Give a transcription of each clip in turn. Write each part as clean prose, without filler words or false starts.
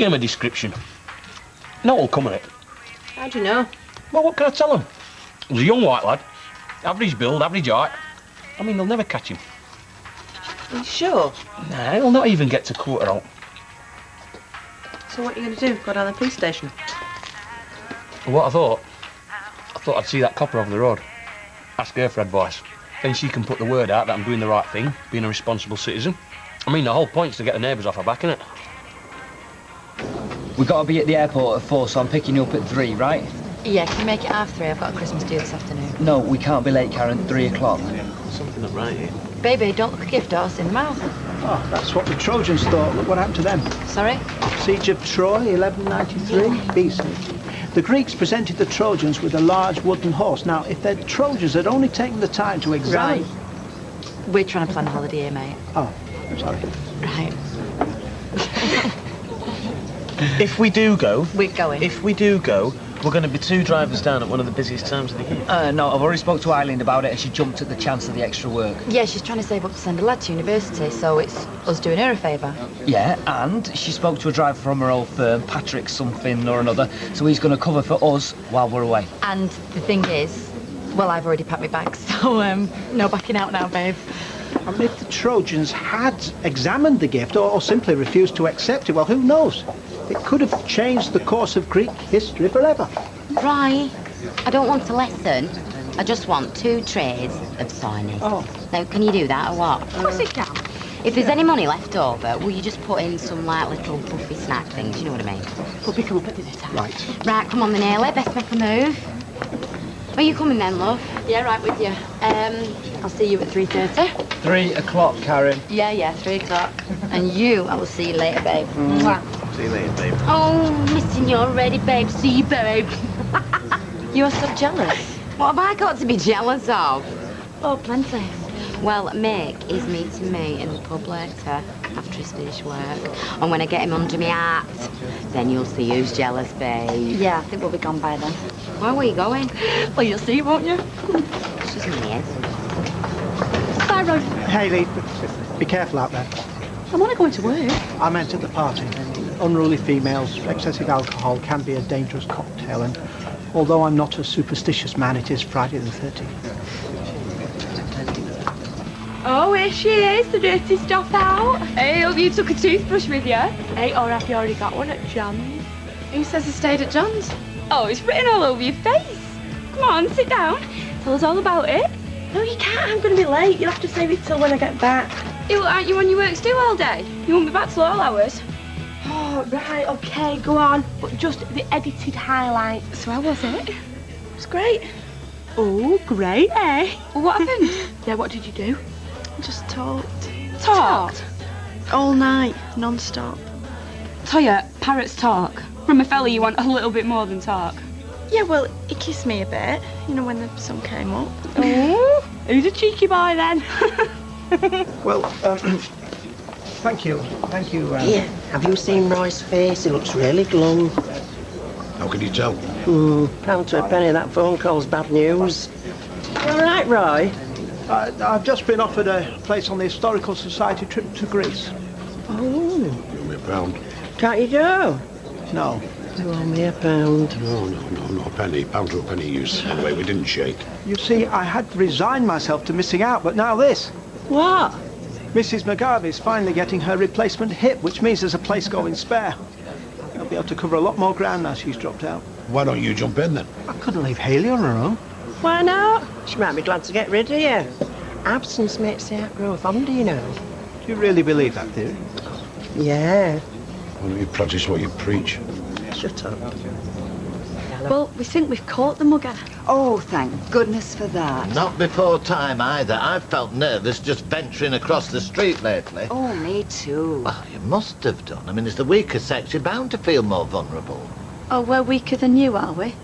give him a description. No will come of it. How do you know? Well, what can I tell him? He's a young white lad. Average build, average height. I mean, they'll never catch him. Are you sure? Nah, he'll not even get to quarter out. So what are you going to do? Go down the police station? What I thought I'd see that copper over the road. Ask her for advice. Then she can put the word out that I'm doing the right thing, being a responsible citizen. I mean, the whole point's to get the neighbours off her back, innit? We've got to be at the airport at 4, so I'm picking you up at 3, right? Yeah, can you make it 3:30? I've got a Christmas do this afternoon. No, we can't be late, Karen. 3 o'clock. Something not right here. Baby, don't look a gift horse in the mouth. Oh, that's what the Trojans thought. Look what happened to them. Sorry? Siege of Troy, 1193 BC. The Greeks presented the Trojans with a large wooden horse. Now, if the Trojans had only taken the time to examine... Right. We're trying to plan a holiday here, mate. Oh, I'm sorry. Right. If we do go... We're going. If we do go, we're going to be 2 drivers down at one of the busiest times of the year. No, I've already spoke to Eileen about it and she jumped at the chance of the extra work. Yeah, she's trying to save up to send a lad to university, so it's us doing her a favour. Yeah, and she spoke to a driver from her old firm, Patrick something or another, so he's going to cover for us while we're away. And the thing is, well, I've already packed my bags, so no backing out now, babe. I mean, if the Trojans had examined the gift or simply refused to accept it, well, who knows? It could have changed the course of Greek history forever. Right. I don't want a lesson. I just want 2 trays of sarnie. Oh. Now, can you do that or what? Of course it can. If there's any money left over, will you just put in some, like, little puffy snack things, you know what I mean? We'll pick 'em up at dinner time. Right. Right, come on then, Ailey, best make a move. Where are you coming then, love? Yeah, right with you. I'll see you at 3:30. 3 o'clock, Karen. Yeah, 3 o'clock. And you, I will see you later, babe. Mwah. See you later, babe. Oh, missing you already, babe. See you, babe. You're so jealous. What have I got to be jealous of? Oh, plenty. Well, Mick is meeting me in the pub later after he's finished work. And when I get him under my hat, then you'll see who's jealous, babe. Yeah, I think we'll be gone by then. Where are you going? Well, you'll see, won't you? She's weird. Bye, Rod. Hayley, be careful out there. I'm only going to work. I meant at the party. Unruly females, excessive alcohol can be a dangerous cocktail, and although I'm not a superstitious man, it is Friday the 13th. Oh, here she is, the dirty stuff out. Hey, hope you took a toothbrush with you. Hey, or have you already got one at John's? Who says I stayed at John's? Oh, it's written all over your face. Come on, sit down. Tell us all about it. No, you can't. I'm going to be late. You'll have to save it till when I get back. Aren't you on your work still all day? You won't be back till all hours. Oh, right, OK, go on. But just the edited highlights. So how was it? It was great. Oh, great, eh? Well, what happened? Yeah, what did you do? Just talked. Talked? All night, non-stop. Tell ya, parrots talk. From a fella you want a little bit more than talk. Yeah, well, he kissed me a bit, you know, when the sun came up. Oh, who's a cheeky boy then? Well, thank you. Thank you. Yeah, have you seen Roy's face? He looks really glum. How can you tell? Pound to a penny, that phone call's bad news. You all right, Roy? I've just been offered a place on the Historical Society trip to Greece. Oh, You owe me a pound. can't you go? No. You owe me a pound. No, not a penny. Pound to a penny use. Anyway, we didn't shake. You see, I had resigned myself to missing out, but now this. What? Mrs. McGarvey's finally getting her replacement hip, which means there's a place going spare. I'll be able to cover a lot more ground now she's dropped out. Why don't you jump in then? I couldn't leave Hayley on her own. Why not? She might be glad to get rid of you. Absence makes the heart grow fonder, you know. Do you really believe that theory? Yeah. Why don't you practice what you preach? Shut up. Well, we think we've caught the mugger. Oh, thank goodness for that. Not before time either. I've felt nervous just venturing across the street lately. Oh, me too. Well, you must have done. I mean, it's the weaker sex. You're bound to feel more vulnerable. Oh, we're weaker than you, are we?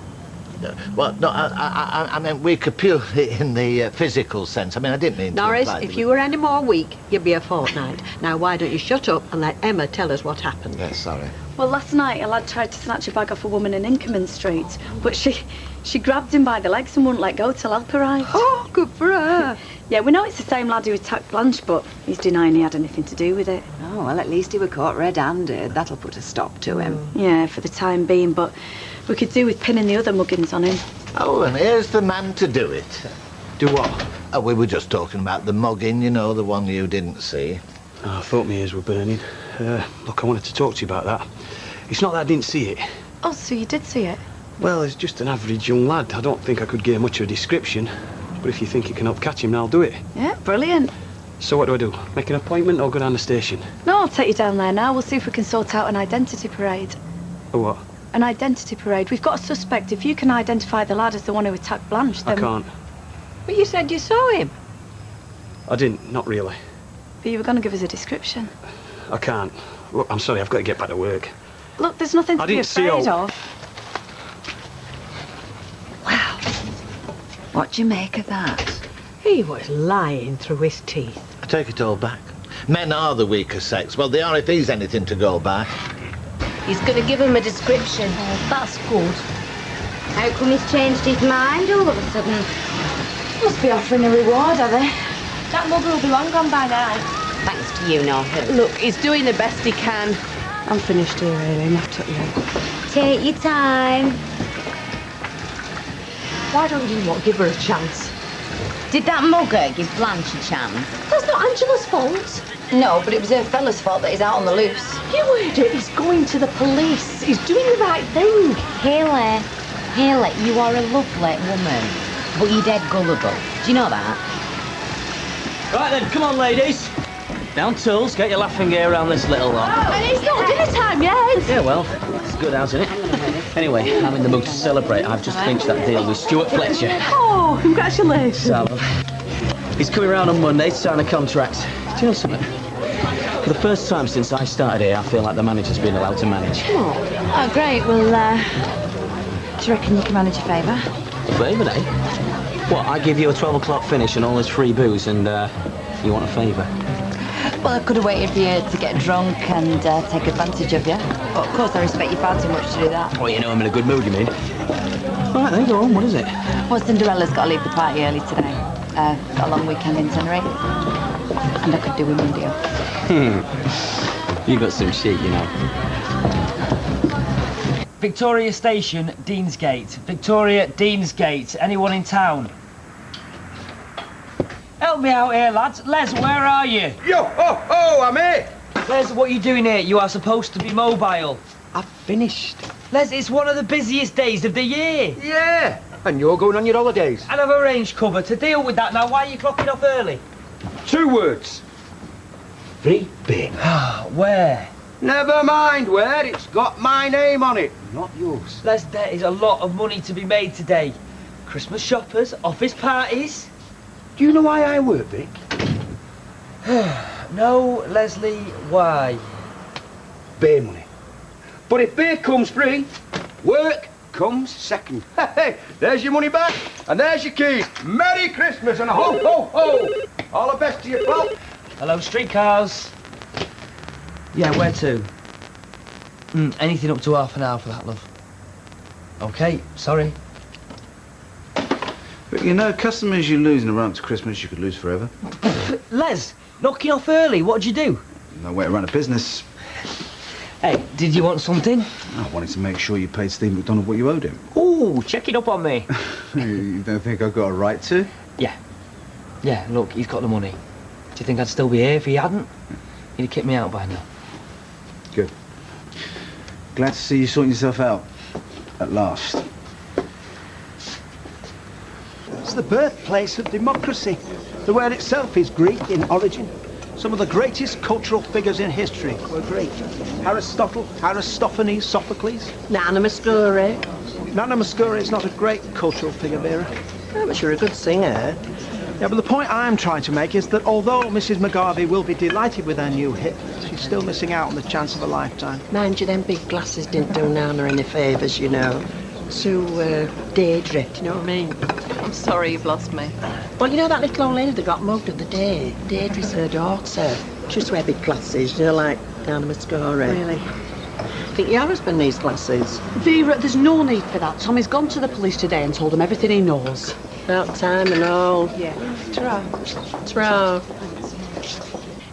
Well, no, I meant weaker purely in the physical sense. I mean, I didn't mean to Norris, imply if you were any more weak, you'd be a fortnight. Now, why don't you shut up and let Emma tell us what happened? Yes, sorry. Well, last night a lad tried to snatch a bag off a woman in Inkerman Street, but she grabbed him by the legs and wouldn't let go till help arrived. Oh, good for her. Yeah, we know it's the same lad who attacked Blanche, but he's denying he had anything to do with it. Oh, well, at least he were caught red-handed. That'll put a stop to him. Yeah, for the time being, but we could do with pinning the other muggins on him. Oh, and here's the man to do it. Do what? Oh, we were just talking about the mugging, you know, the one you didn't see. Oh, I thought my ears were burning. Look, I wanted to talk to you about that. It's not that I didn't see it. Oh, so you did see it? Well, he's just an average young lad. I don't think I could give much of a description. But if you think you can help catch him, then I'll do it. Yeah, brilliant. So what do? Make an appointment or go down the station? No, I'll take you down there now. We'll see if we can sort out an identity parade. A what? An identity parade. We've got a suspect. If you can identify the lad as the one who attacked Blanche, then... I can't. But you said you saw him. I didn't, not really. But you were going to give us a description. I can't. Look, I'm sorry, I've got to get back to work. Look, there's nothing to be afraid of. What do you make of that? He was lying through his teeth. I take it all back. Men are the weaker sex. Well, they are if he's anything to go by. He's going to give him a description. Oh, that's good. How come he's changed his mind all of a sudden? Must be offering a reward, are they? That mugger will be long gone by now. Thanks to you, no. Look, he's doing the best he can. I'm finished here, really. I've took you. Take your time. Why don't you give her a chance? Did that mugger give Blanche a chance? That's not Angela's fault. No, but it was her fella's fault that he's out on the loose. You heard it. He's going to the police. He's doing the right thing. Haley, you are a lovely woman, but you're dead gullible. Do you know that? Right then, come on, ladies. Down tools, get your laughing gear around this little lot. Oh, and it's not dinner time yet. Yeah, well, it's good, hasn't it? Anyway, I'm in the mood to celebrate. I've just clinched that deal with Stuart Fletcher. Oh, congratulations. So, he's coming round on Monday to sign a contract. Do you know something? For the first time since I started here, I feel like the manager's been allowed to manage. Oh, great. Well, do you reckon you can manage a favour? A favour, eh? What, I give you a 12 o'clock finish and all this free booze and you want a favour? Well, I could have waited for you to get drunk and take advantage of you. But of course, I respect you far too much to do that. Oh, you know I'm in a good mood, you mean? All right, then, go on. What is it? Well, Cinderella's got to leave the party early today. Got a long weekend in Tenerife. And I could do with Monday off. You got some shit, you know. Victoria Station, Deansgate. Victoria, Deansgate. Anyone in town? Help me out here, lads. Les, where are you? Yo, I'm here. Les, what are you doing here? You are supposed to be mobile. I've finished. Les, it's one of the busiest days of the year. Yeah, and you're going on your holidays. And I've arranged cover to deal with that. Now, why are you clocking off early? 2 words. Free bin. Where? Never mind where, it's got my name on it, not yours. Les, there is a lot of money to be made today. Christmas shoppers, office parties. Do you know why I work, Vic? No, Leslie, why? Beer money. But if beer comes free, work comes second. Hey, there's your money back, and there's your keys. Merry Christmas and ho, ho, ho! All the best to you, pal. Hello, streetcars. Yeah, where to? Anything up to half an hour for that, love. Okay, sorry. But you know, customers you lose in a run up to Christmas, you could lose forever. Les, knocking off early, what'd you do? No way to run a business. Hey, did you want something? I wanted to make sure you paid Steve McDonald what you owed him. Ooh, check it up on me. You don't think I've got a right to? Yeah. Yeah, look, he's got the money. Do you think I'd still be here if he hadn't? He'd have kicked me out by now. Good. Glad to see you sorting yourself out. At last. It's the birthplace of democracy. The word itself is Greek in origin. Some of the greatest cultural figures in history were Greek. Aristotle, Aristophanes, Sophocles. Nana Muscuri. Nana Muscuri is not a great cultural figure, Vera. Oh, but you're a good singer. Yeah, but the point I'm trying to make is that although Mrs. McGarvey will be delighted with her new hit, she's still missing out on the chance of a lifetime. Mind you, them big glasses didn't do Nana any favours, you know. To Deirdre, do you know what I mean? I'm sorry you've lost me. Well, you know that little old lady that got mugged of the day? Deirdre's her daughter. She used to wear big glasses, you know, like Nana Muscuri. Really? I think your husband needs glasses. Vera, there's no need for that. Tommy's gone to the police today and told them everything he knows. About time and all. Yeah. Ta-ra. Ta-ra.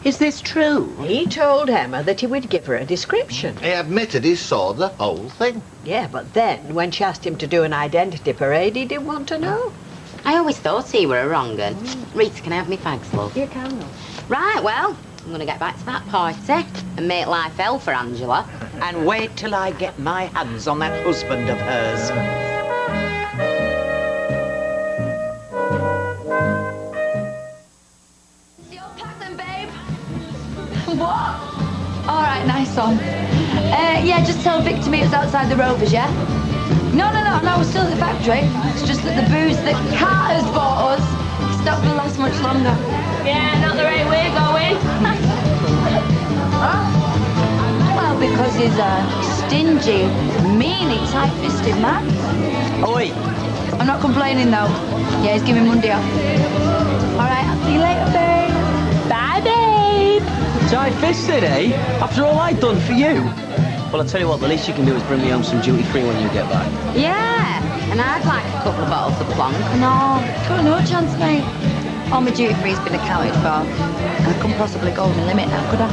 Is this true? He told Emma that he would give her a description. He admitted he saw the whole thing. Yeah, but then, when she asked him to do an identity parade, he didn't want to know. I always thought he were a wrong un. Rita, can I have me fags, love? You can, love. Right, well, I'm going to get back to that party and make life hell for Angela. And wait till I get my hands on that husband of hers. What? All right, nice one. Yeah, just tell Vic to meet us outside the Rovers, yeah? No, we're still at the factory. It's just that the booze that Carter's bought us is not going to last much longer. Yeah, not the right way going. Well, because he's a stingy, meany, tight-fisted man. Oi! I'm not complaining, though. Yeah, he's giving Monday off. All right, I'll see you later, babe. Bye, babe. Tight-fisted, eh? After all I've done for you? Well, I'll tell you what, the least you can do is bring me home some duty-free when you get back. Yeah, and I'd like a couple of bottles of Blanc. No, got no chance, mate. All my duty-free's been accounted for. And I couldn't possibly go over the limit now, could I?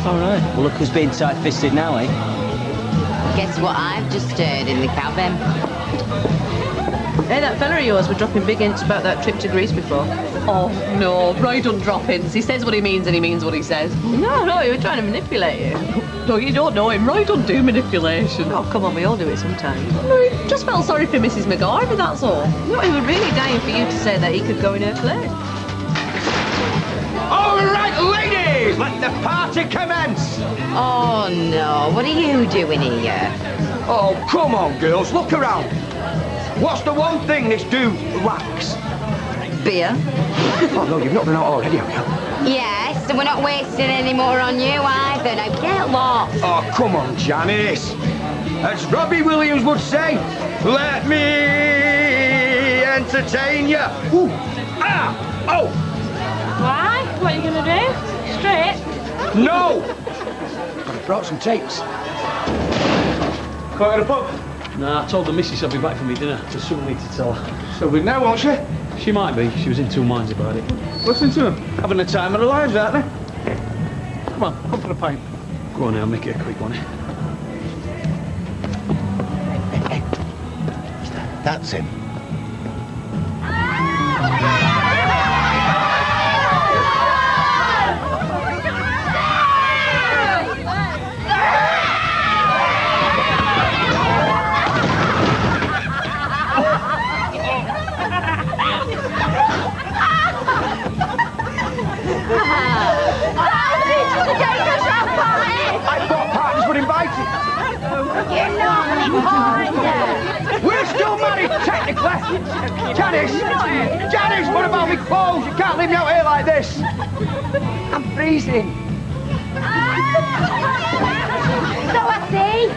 All right. Well, look who's being tight-fisted now, eh? Guess what I've just heard in the cabin? Hey, that fella of yours were dropping big hints about that trip to Greece before. Oh, no, right on drop-ins. He says what he means and he means what he says. No, he was trying to manipulate you. No, you don't know him. Right on do manipulation. Oh, come on, we all do it sometimes. No, he just felt sorry for Mrs. McGarvey, that's all. No, he was really dying for you to say that he could go in her place. All right, ladies, let the party commence. Oh, no, what are you doing here? Oh, come on, girls, look around. What's the one thing this dude lacks? Beer. Oh, no, you've not been out already, have you? Yes, and we're not wasting any more on you either. Now get lost. Oh, come on, Janice. As Robbie Williams would say, let me entertain you. Ooh. Ah! Oh! Why? What are you going to do? Straight? No! But I brought some tapes. Quite at a pub? Nah, I told the missus I'd be back for me dinner. There's something I need to tell her. So we now, won't she? She might be. She was in two minds about it. Listen to him. Having the time of their lives, aren't they? Come on, come for a pint. Go on now, make it a quick one. That's him. I thought partners were invited. You're not important. We're still married, technically. Janice, what about me clothes? You can't leave me out here like this. I'm freezing. So I see.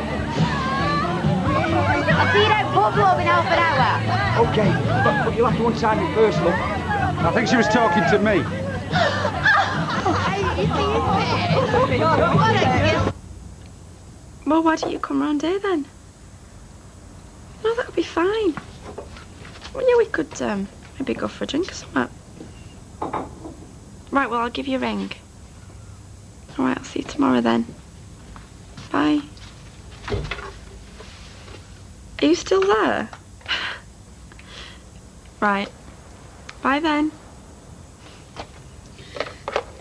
I'll see you down pub club in half an hour. Okay, but you'll have to untie me first, look. I think she was talking to me. Well, why don't you come round here then? No, that'll be fine. Well, yeah, we could maybe go for a drink or something. Right, well, I'll give you a ring. All right, I'll see you tomorrow then. Bye. Are you still there? Right. Bye then.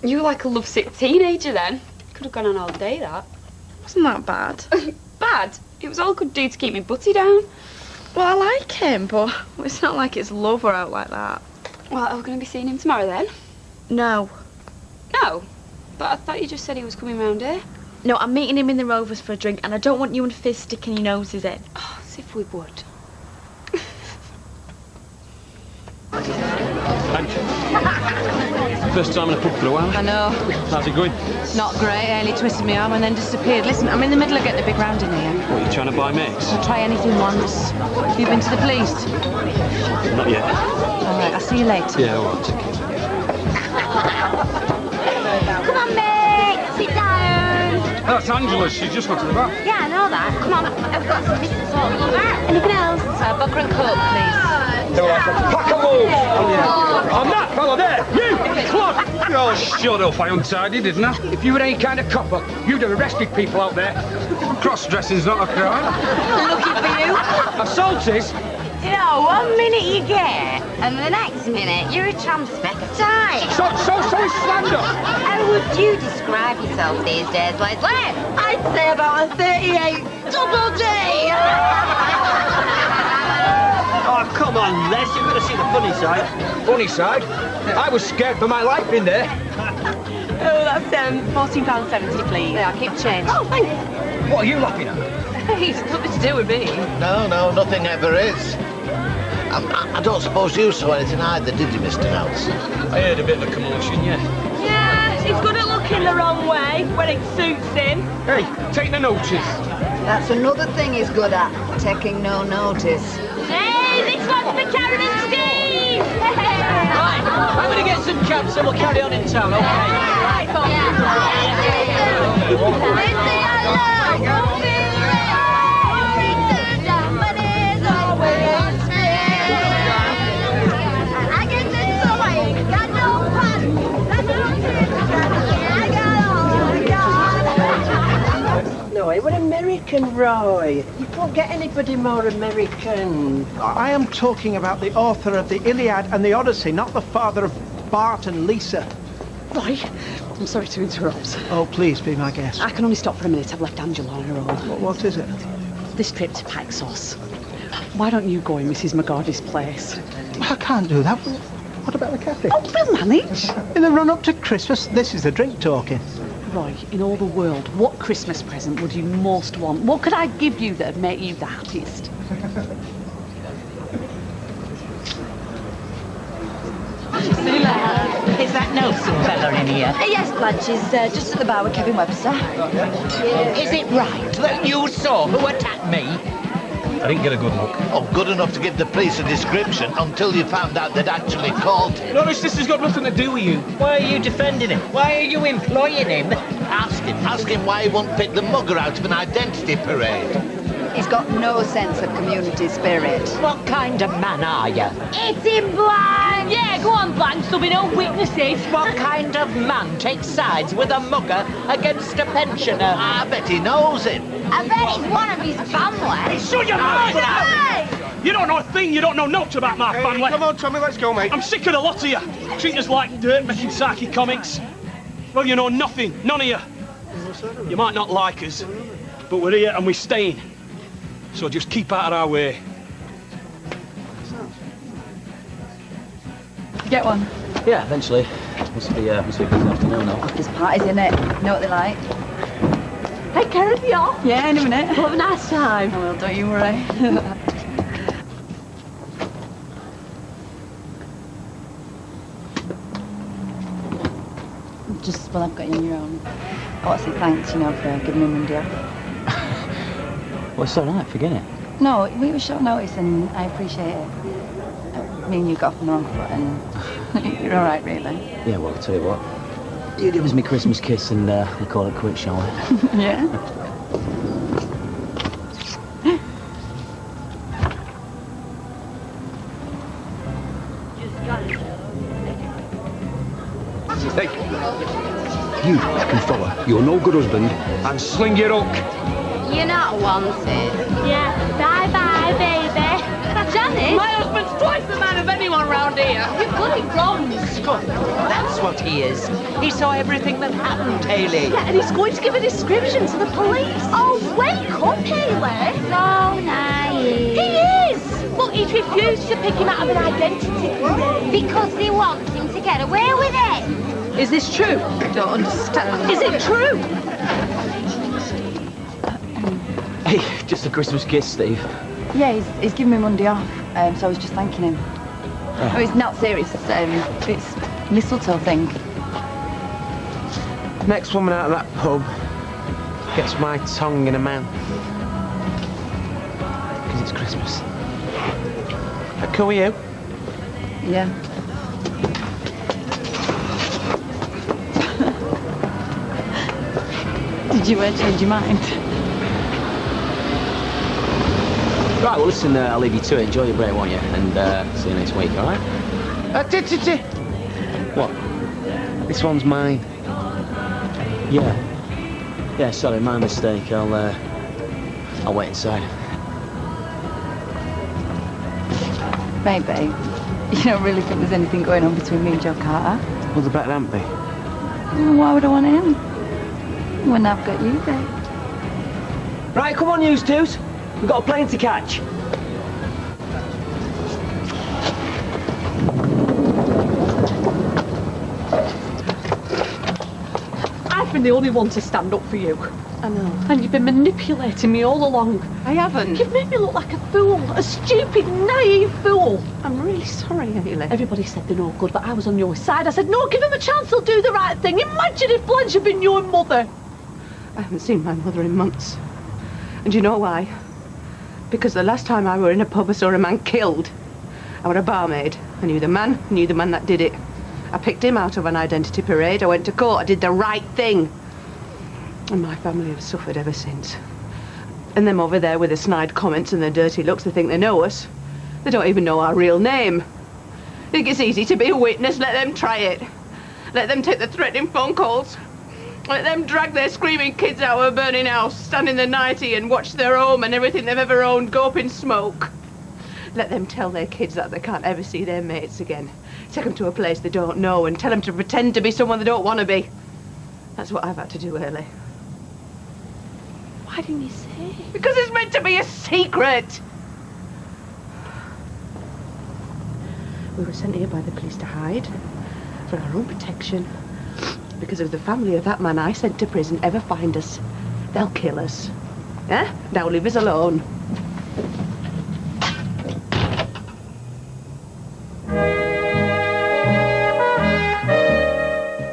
You were like a lovesick teenager then. Could have gone on all day, that. Wasn't that bad? Bad? It was all could do to keep me butty down. Well, I like him, but it's not like it's love or out like that. Well, are we going to be seeing him tomorrow then? No. No? But I thought you just said he was coming round here. No, I'm meeting him in the Rovers for a drink, and I don't want you and Fizz sticking your noses in. Oh, as if we would. First time in a pub for a while. I know. How's it going? Not great. Early twisted my arm and then disappeared. Listen, I'm in the middle of getting a big round in here. What, you trying to buy mates? I'll try anything once. Have you been to the police? Not yet. All right, I'll see you later. Yeah, all right, take care. Come on, mate. Sit down. That's Angela's. She's just got to the back. Yeah, I know that. Come on, I've got some business all over. Anything else? Vodka and Coke, please. Pack of wolves! I'm that fella there! You! Club! Oh, shut up, I untidy, didn't I? If you were any kind of copper, you'd have arrested people out there. Cross-dressing's not a crime. Looking for you. Assault is? You know, 1 minute you get, and the next minute you're a transvestite. So is slander. How would you describe yourself these days, Leslie? I'd say about a 38 double D. Oh, come on, Les, you've got to see the funny side. Funny side? I was scared for my life in there. Oh, that's £14.70, please. Yeah, I'll keep change. Oh, thanks. What are you laughing at? It's nothing to do with me. No, nothing ever is. I don't suppose you saw anything either, did you, Mr. Nelson? I heard a bit of a commotion, yeah. Yeah, he's good at looking the wrong way when it suits him. Hey, take the notice. That's another thing he's good at, taking no notice. Hey, this one's for Karen and Steve! Right, I'm going to get some cabs and we'll carry on in town, OK? Right, come No, he was American, Roy. You can't get anybody more American. I am talking about the author of the Iliad and the Odyssey, not the father of Bart and Lisa. Roy, I'm sorry to interrupt. Oh, please be my guest. I can only stop for a minute. I've left Angela on her own. What is it? This trip to Paxos. Why don't you go in Mrs. McGardy's place? I can't do that. What about the cafe? Oh, we'll manage. In the run-up to Christmas, this is the drink talking. Roy, in all the world, what Christmas present would you most want? What could I give you that would make you the happiest? Is that Nelson fella in here? Yes, Blanche is just at the bar with Kevin Webster. Is it right that you saw who attacked me? I didn't get a good look. Oh, good enough to give the police a description until you found out they'd actually called him. Notice this has got nothing to do with you. Why are you defending him? Why are you employing him? Ask him why he won't pick the mugger out of an identity parade. He's got no sense of community spirit. What kind of man are you? It's in Blanche! Yeah, go on, Blanche, there'll be no witnesses. What kind of man takes sides with a mugger against a pensioner? I bet he knows him. I bet it's one of his family. Shut your mouth! You don't know a thing, you don't know nothing about my family. Come on, Tommy, let's go, mate. I'm sick of the lot of you. Treat us like dirt, making sarky comics. Well, you know nothing, none of you. You might not like us, but we're here and we're staying. So just keep out of our way. Get one. Yeah, eventually. Must be a good afternoon now. There's parties in it. Know what they like. Hey, Karen, you off? Yeah, in a minute. We'll have a nice time. Oh, well, don't you worry. Just, well, I've got you on your own. I want to say thanks, you know, for giving me Monday off. Well, it's all right, forget it. No, we were short notice and I appreciate it. Me and you got off on the wrong foot and you're all right, really. Yeah, well, I'll tell you what. You give us me Christmas kiss and we'll call it quits, shall we? Yeah? Hey, you fucking fella, you're no good husband, and sling your hook. You're not wanted. Yeah, bye-bye, baby. Janice? My husband's twice the man of anyone round here. You bloody wrong. That's what he is. He saw everything that happened, Hayley. Yeah, and he's going to give a description to the police. Oh, wake up, Hayley. So naive. He is. Look, he's refused to pick him out of an identity parade. Because he wants him to get away with it. Is this true? I don't understand. Is it true? Hey, just a Christmas kiss, Steve. Yeah, he's given me Monday off, so I was just thanking him. Oh, it's not serious, it's mistletoe thing. Next woman out of that pub gets my tongue in her mouth. Because it's Christmas. Cool with you? Yeah. Did you change your mind? Right, well, listen, I'll leave you to it. Enjoy your break, won't you? And see you next week, all right? What? This one's mine. Yeah. Yeah, sorry, my mistake. I'll wait inside. Maybe. You don't really think there's anything going on between me and Joe Carter? Well, the better not be. Well, why would I want him? When I've got you, babe. Right, come on, you twos. We've got a plane to catch. I've been the only one to stand up for you. I know. And you've been manipulating me all along. I haven't. You've made me look like a fool, a stupid, naive fool. I'm really sorry, Hayley. Everybody said they're no good, but I was on your side. I said, no, give him a chance, he'll do the right thing. Imagine if Blanche had been your mother. I haven't seen my mother in months. And you know why? Because the last time I were in a pub I saw a man killed. I were a barmaid. I knew the man that did it. I picked him out of an identity parade. I went to court. I did the right thing. And my family have suffered ever since. And them over there with the snide comments and their dirty looks, they think they know us. They don't even know our real name. Think it's easy to be a witness, let them try it. Let them take the threatening phone calls. Let them drag their screaming kids out of a burning house, stand in the 90 and watch their home and everything they've ever owned go up in smoke. Let them tell their kids that they can't ever see their mates again. Take them to a place they don't know and tell them to pretend to be someone they don't want to be. That's what I've had to do, early. Why didn't you say? Because it's meant to be a secret! We were sent here by the police to hide, for our own protection. Because if the family of that man I sent to prison ever find us, they'll kill us. Eh? Now leave us alone.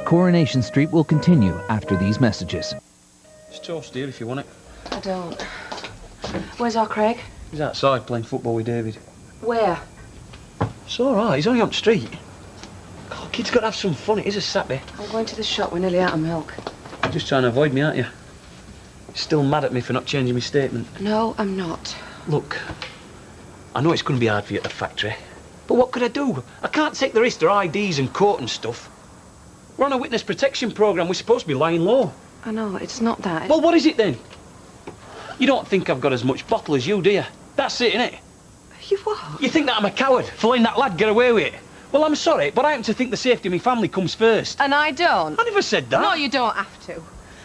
Coronation Street will continue after these messages. It's toast here if you want it. I don't. Where's our Craig? He's outside playing football with David. Where? It's all right, he's only on the street. God, kids got to have some fun, it is a Saturday. I'm going to the shop, we're nearly out of milk. You're just trying to avoid me, aren't you? You're still mad at me for not changing my statement. No, I'm not. Look, I know it's going to be hard for you at the factory, but what could I do? I can't take the risk to IDs and court and stuff. We're on a witness protection programme, we're supposed to be lying low. I know, it's not that. Well, what is it then? You don't think I've got as much bottle as you, do you? That's it, innit? You what? You think that I'm a coward for letting that lad get away with it? Well, I'm sorry, but I happen to think the safety of my family comes first. And I don't. I never said that. No, you don't have to.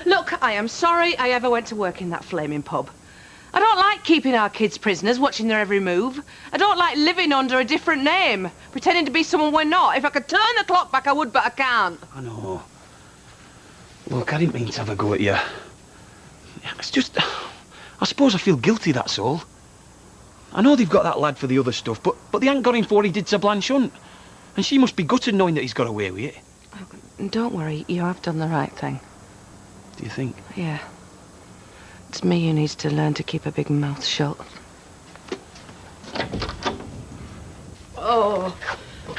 Look, I am sorry I ever went to work in that flaming pub. I don't like keeping our kids prisoners, watching their every move. I don't like living under a different name, pretending to be someone we're not. If I could turn the clock back, I would, but I can't. I know. Look, I didn't mean to have a go at you. It's just... I suppose I feel guilty, that's all. I know they've got that lad for the other stuff, but they ain't got him for what he did to Blanche Hunt. And she must be gutted knowing that he's got away with it. Oh, don't worry, you have done the right thing. Do you think? Yeah. It's me who needs to learn to keep a big mouth shut. Oh,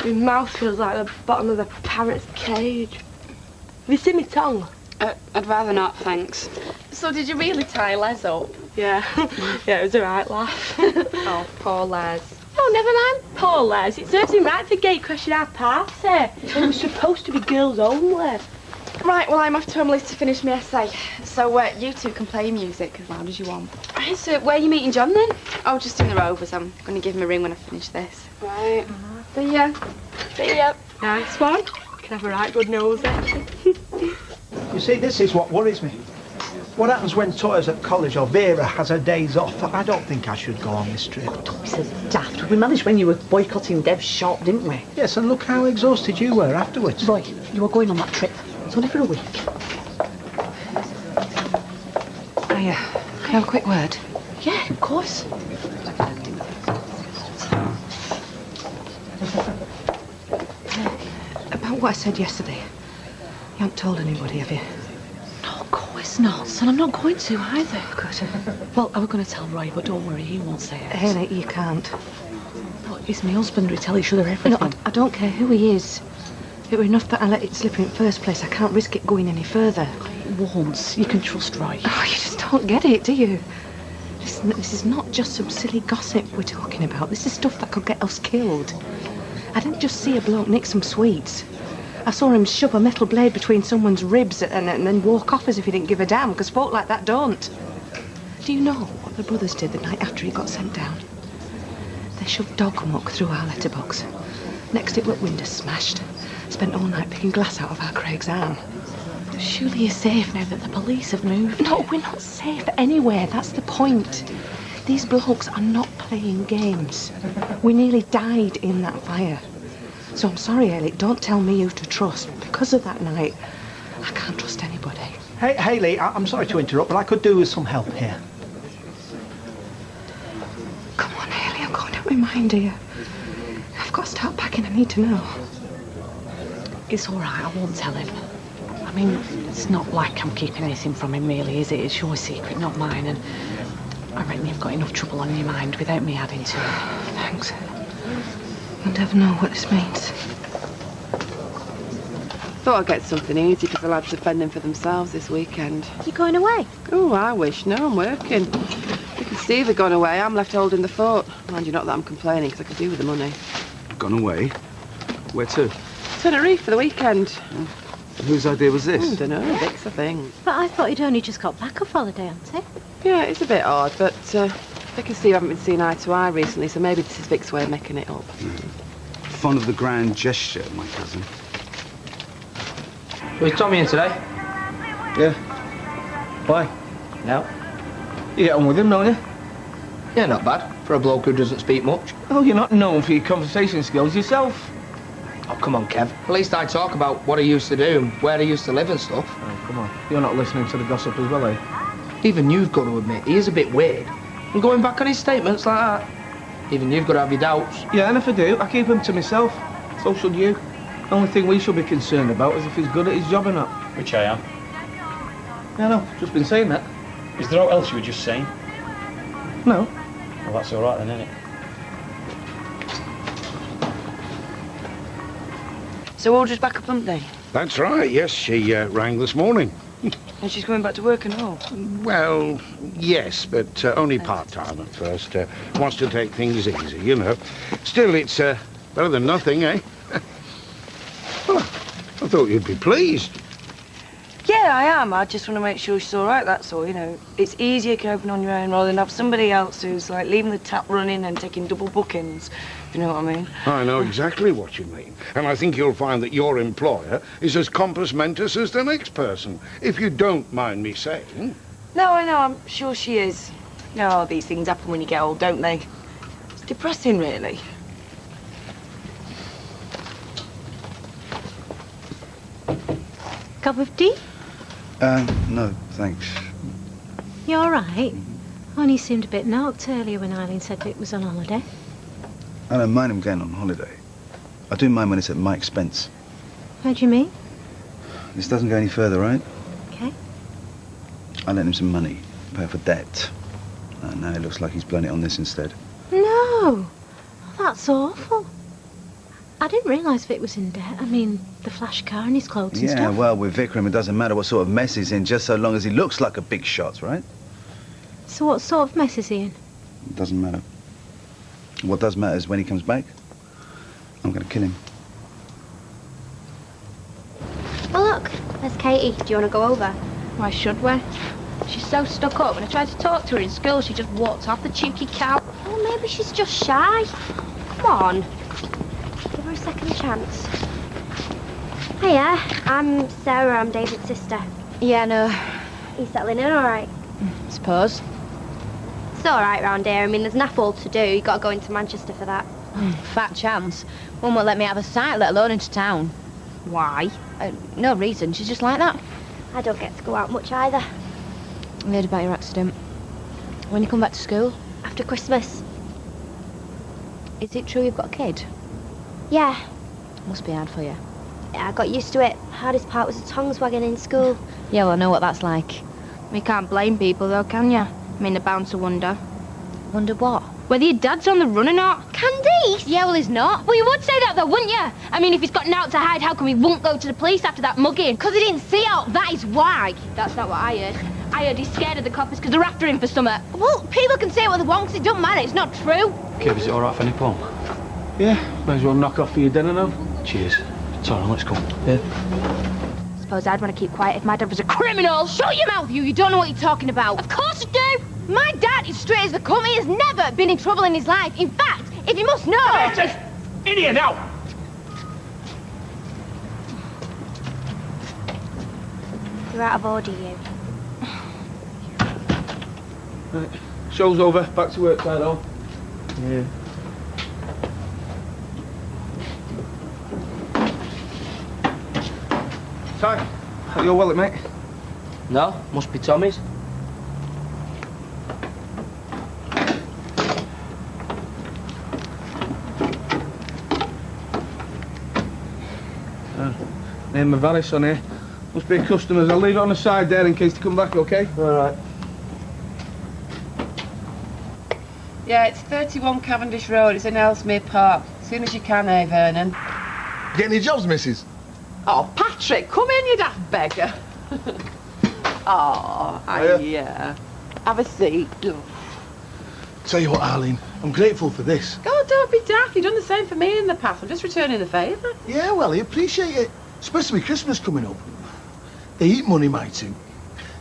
my mouth feels like the bottom of the parrot's cage. Have you seen my tongue? I'd rather not, thanks. So did you really tie Les up? Yeah. Yeah, it was a right laugh. Oh, poor Les. Oh, never mind, poor Les. It serves him right for gate crashing our party. It was supposed to be girls only. Right, well, I'm off to Emily's to finish my essay. So you two can play music as loud as you want. Right, so where are you meeting John then? Oh, just in the Rovers. I'm going to give him a ring when I finish this. Right. See ya. See ya. Nice one. Can have a right good nose then. You see, this is what worries me. What happens when Toya's at college or Vera has her days off? I don't think I should go on this trip. Don't be so daft. We managed when you were boycotting Dev's shop, didn't we? Yes, and look how exhausted you were afterwards. Roy, you were going on that trip. It's only for a week. Can I have a quick word? Yeah, of course. About what I said yesterday. You haven't told anybody, have you? No, of course not, son. I'm not going to either. Good. Well, I was going to tell Roy, but don't worry, he won't say it. Hayley, you can't. Look, it's my husband. We tell each other everything. No, I don't care who he is. It were enough that I let it slip in the first place. I can't risk it going any further. It won't. You can trust Roy. Oh, you just don't get it, do you? Listen, this is not just some silly gossip we're talking about. This is stuff that could get us killed. I didn't just see a bloke nick some sweets. I saw him shove a metal blade between someone's ribs and then walk off as if he didn't give a damn, because folk like that don't. Do you know what the brothers did the night after he got sent down? They shoved dog muck through our letterbox. Next it were windows smashed. Spent all night picking glass out of our Craig's arm. Surely you're safe now that the police have moved. No, we're not safe anywhere. That's the point. These blokes are not playing games. We nearly died in that fire. So I'm sorry, Hayley, don't tell me who to trust. Because of that night, I can't trust anybody. Hey, Hayley, I'm sorry to interrupt, but I could do with some help here. Come on, Hayley, I'm going out of my mind here. I've got to start packing. I need to know. It's all right, I won't tell him. I mean, it's not like I'm keeping anything from him, really, is it? It's your secret, not mine, and I reckon you've got enough trouble on your mind without me adding to it. Thanks. You'll never know what this means. Thought I'd get something easy because the lads are fending for themselves this weekend. You going away? Oh, I wish. No, I'm working. Vic and Steve have gone away. I'm left holding the fort. Mind you, not that I'm complaining, because I could do with the money. Gone away? Where to? Tenerife for the weekend. Whose idea was this? I don't know, Vic's, I think. But I thought you'd only just got back off holiday, Auntie. Yeah, it's a bit odd, but Vic and Steve haven't been seen eye to eye recently, so maybe this is Vic's way of making it up. Fond of the grand gesture, my cousin. Was Tommy in today? Yeah. Why? No. You get on with him, don't you? Yeah, not bad. For a bloke who doesn't speak much. Oh, you're not known for your conversation skills yourself. Oh, come on, Kev. At least I talk about what he used to do and where he used to live and stuff. Oh, come on. You're not listening to the gossip as well, eh? Even you've got to admit, he is a bit weird. And going back on his statements like that. Even you've got to have your doubts. Yeah, and if I do, I keep them to myself. So should you. The only thing we should be concerned about is if he's good at his job or not. Which I am. Yeah, no, just been saying that. Is there aught else you were just saying? No. Well, that's all right then, isn't it? So Audra's back up Monday? That's right, yes, she rang this morning. And she's going back to work and all? Well, yes, but only part-time at first. Wants to take things easy, you know. Still, it's better than nothing, eh? Well, I thought you'd be pleased. Yeah, I am. I just want to make sure she's all right, that's all, you know. It's easier coping on your own rather than have somebody else who's, like, leaving the tap running and taking double bookings, if you know what I mean. I know exactly what you mean. And I think you'll find that your employer is as compos mentis as the next person, if you don't mind me saying. No, I know. I'm sure she is. No, these things happen when you get old, don't they? It's depressing, really. Cup of tea? No, thanks. You all right? Only seemed a bit knocked earlier when Eileen said Vic was on holiday. I don't mind him going on holiday. I do mind when it's at my expense. How do you mean? This doesn't go any further, right? Okay. I lent him some money, pay off a debt. And now it looks like he's blown it on this instead. No! Oh, that's awful. I didn't realise Vic was in debt. I mean, the flash car and his clothes and Yeah, stuff. well, with Vikram, it doesn't matter what sort of mess he's in, just so long as he looks like a big shot, right? So what sort of mess is he in? It doesn't matter. What does matter is when he comes back, I'm going to kill him. Oh, look, there's Katie. Do you want to go over? Why should we? She's so stuck up. When I tried to talk to her in school, she just walked off the cheeky cow. Oh, maybe she's just shy. Come on. Give her a second chance. Hiya, I'm Sarah. I'm David's sister. Yeah, no. Are you settling in all right? Suppose. It's all right round here. I mean, there's naff all to do. You've got to go into Manchester for that. Fat chance. One won't let me have a sight, let alone into town. Why? No reason. She's just like that. I don't get to go out much either. I heard about your accident. When you come back to school? After Christmas. Is it true you've got a kid? Yeah. Must be hard for you. Yeah, I got used to it. Hardest part was the tongues wagging in school. Yeah, well, I know what that's like. We can't blame people, though, can you? I mean, they're bound to wonder. Wonder what? Whether your dad's on the run or not. Candy! police? Yeah, well, he's not. Well, you would say that, though, wouldn't you? I mean, if he's got naught to hide, how come he won't go to the police after that mugging? Because he didn't see out, that is why. That's not what I heard. I heard he's scared of the coppers because they're after him for something. Well, people can say what they want because it don't matter, it's not true. Kev, is it all right if I nip home? Yeah, may as well knock off for your dinner now. Cheers. It's all right, let's go. Yeah. Suppose I'd want to keep quiet if my dad was a criminal. Shut your mouth, you don't know what you're talking about. Of course I do. My dad is straight as they come. He has never been in trouble in his life. In fact, if you must know... In here now! You're out of order, you. Right. Show's over. Back to work, Tyler. Yeah. Ty, got your wallet, mate? No, must be Tommy's. Name of Valis on here. Must be customers. I'll leave it on the side there in case they come back, okay? All right. Yeah, it's 31 Cavendish Road. It's in Ellesmere Park. As soon as you can, eh, Vernon? Get any jobs, missus? Oh, Patrick, come in, you daft beggar. Oh, yeah. Have a seat. Tell you what, Arlene, I'm grateful for this. Oh, don't be daft. You've done the same for me in the past. I'm just returning the favour. Yeah, well, I appreciate it. Especially with Christmas coming up. They eat money, my two.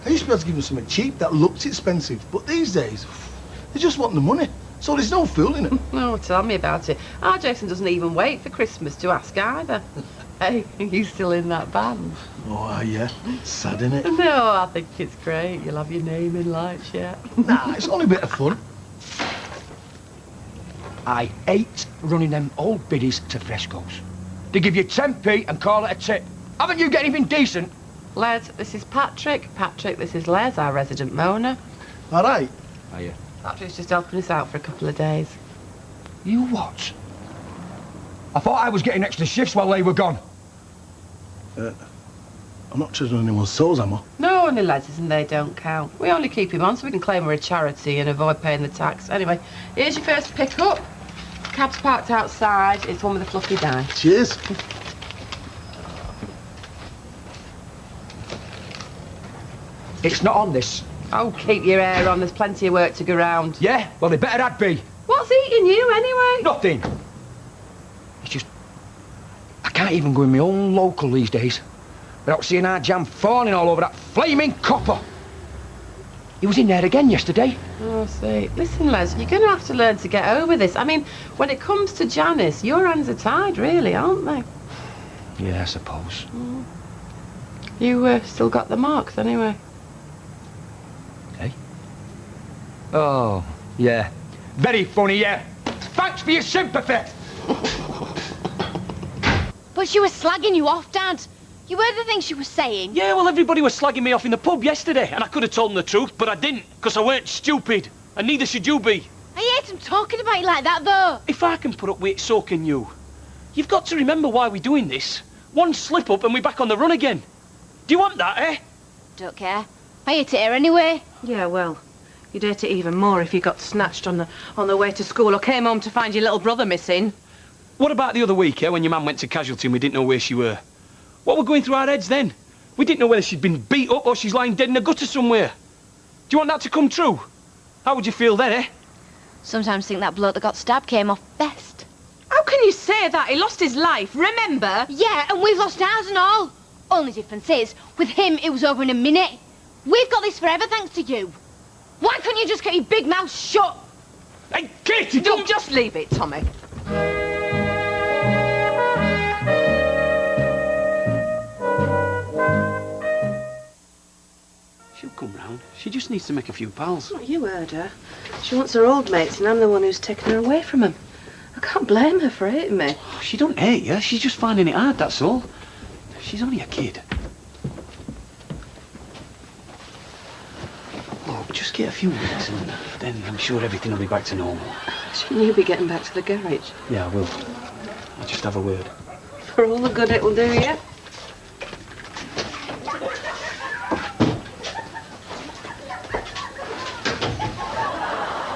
I used to be able to give them something cheap that looked expensive, but these days, they just want the money. So there's no fooling it. Oh, tell me about it. Our Jason doesn't even wait for Christmas to ask either. Hey, are you still in that band? Oh, yeah. Sad, innit? No, I think it's great. You'll have your name in lights yet. Nah, it's only a bit of fun. I hate running them old biddies to frescoes. They give you 10p and call it a tip. Haven't you got anything decent? Les, this is Patrick. Patrick, this is Les, our resident moaner. All right. Are you? Patrick's just helping us out for a couple of days. You what? I thought I was getting extra shifts while they were gone. I'm not treading on anyone's toes, am I? No, only Les's and they don't count. We only keep him on so we can claim we're a charity and avoid paying the tax. Anyway, here's your first pick-up. Cab's parked outside. It's one with a fluffy die. Cheers. It's not on this. Oh, keep your hair on. There's plenty of work to go round. Yeah? Well, they better that be. What's eating you, anyway? Nothing. It's just... I can't even go in my own local these days without seeing our jam falling all over that flaming copper. He was in there again yesterday. Oh, see. Listen, Les, you're going to have to learn to get over this. I mean, when it comes to Janice, your hands are tied, really, aren't they? Yeah, I suppose. Mm. You still got the marks, anyway. Hey? Oh, yeah. Very funny, yeah. Thanks for your sympathy. But she was slagging you off, Dad. You heard the things she was saying? Yeah, well, everybody was slagging me off in the pub yesterday, and I could have told them the truth, but I didn't, because I weren't stupid, and neither should you be. I hate him talking about you like that, though. If I can put up with it, so can you. You've got to remember why we're doing this. One slip-up and we're back on the run again. Do you want that, eh? Don't care. I hate it here anyway. Yeah, well, you'd hate it even more if you got snatched on the way to school or came home to find your little brother missing. What about the other week, eh, when your mum went to casualty and we didn't know where she were? What were going through our heads then? We didn't know whether she'd been beat up or she's lying dead in a gutter somewhere. Do you want that to come true? How would you feel then, eh? Sometimes think that bloke that got stabbed came off best. How can you say that? He lost his life, remember? Yeah, and we've lost ours and all. Only difference is, with him, it was over in a minute. We've got this forever thanks to you. Why couldn't you just get your big mouth shut? Hey, Katie, don't just leave it, Tommy. She'll come round. She just needs to make a few pals. Oh, you heard her. She wants her old mates, and I'm the one who's taken her away from them. I can't blame her for hating me. Oh, she don't hate you. She's just finding it hard, that's all. She's only a kid. Look, just get a few minutes and then I'm sure everything will be back to normal. Shouldn't you be getting back to the garage? Yeah, I will. I'll just have a word. For all the good it'll do you.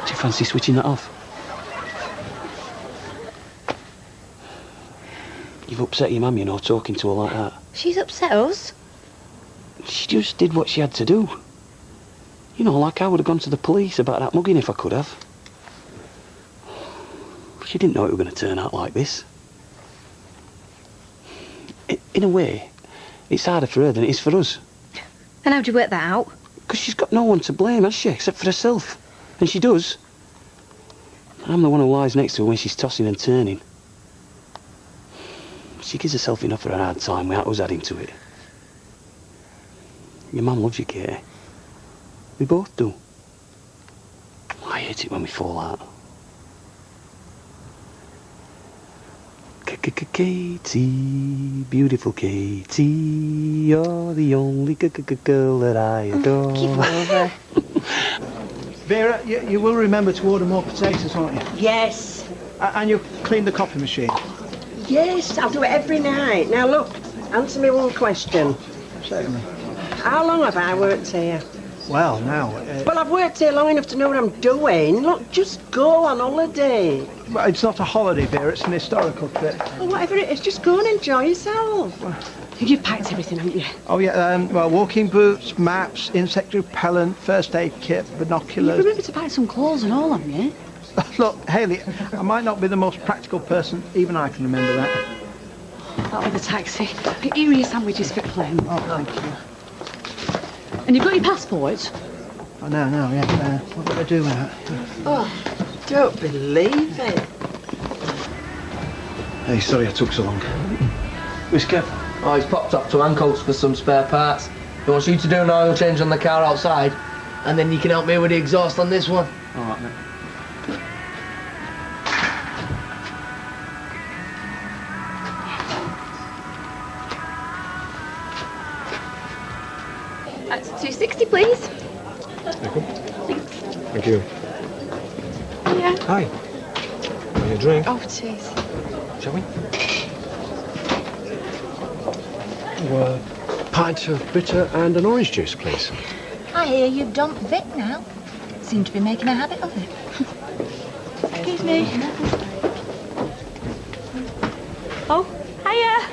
Do you fancy switching that off? You've upset your mum, you know, talking to her like that. She's upset us. She just did what she had to do. You know, like I would have gone to the police about that mugging if I could have. She didn't know it was going to turn out like this. In a way, it's harder for her than it is for us. And how'd you work that out? Because she's got no one to blame, has she, except for herself. And she does. I'm the one who lies next to her when she's tossing and turning. She gives herself enough of a hard time without us adding to it. Your mum loves you, Katie. We both do. I hate it when we fall out. Katie, beautiful Katie, you're the only girl that I adore. Keep over. Vera, you will remember to order more potatoes, won't you? Yes. And you'll clean the coffee machine? Yes, I'll do it every night. Now look, answer me one question. Certainly. How long have I worked here? Well, now... Well, I've worked here long enough to know what I'm doing. Look, just go on holiday. Well, it's not a holiday, Vera, it's an historical trip. Well, whatever it is, just go and enjoy yourself. You've packed everything, haven't you? Oh, yeah, well, walking boots, maps, insect repellent, first aid kit, binoculars... You remember to pack some clothes and all, haven't you? Look, Hayley, I might not be the most practical person, even I can remember that. That was the taxi. Here are your sandwiches for plane. Oh, thank you. And you've got your passports? Oh, no, yeah. What did I do with that? Oh, don't believe it. Hey, sorry I took so long. Where's Kev? Oh, he's popped up to Ancoats for some spare parts. He wants you to do an oil change on the car outside, and then you can help me with the exhaust on this one. All right, mate. That's 260, please. Thank you. Yeah. Hi. Want a drink? Oh, cheers. Shall we? Well, pint of bitter and an orange juice, please. I hear you've dumped Vic now. Seem to be making a habit of it. Excuse me. Oh, hiya.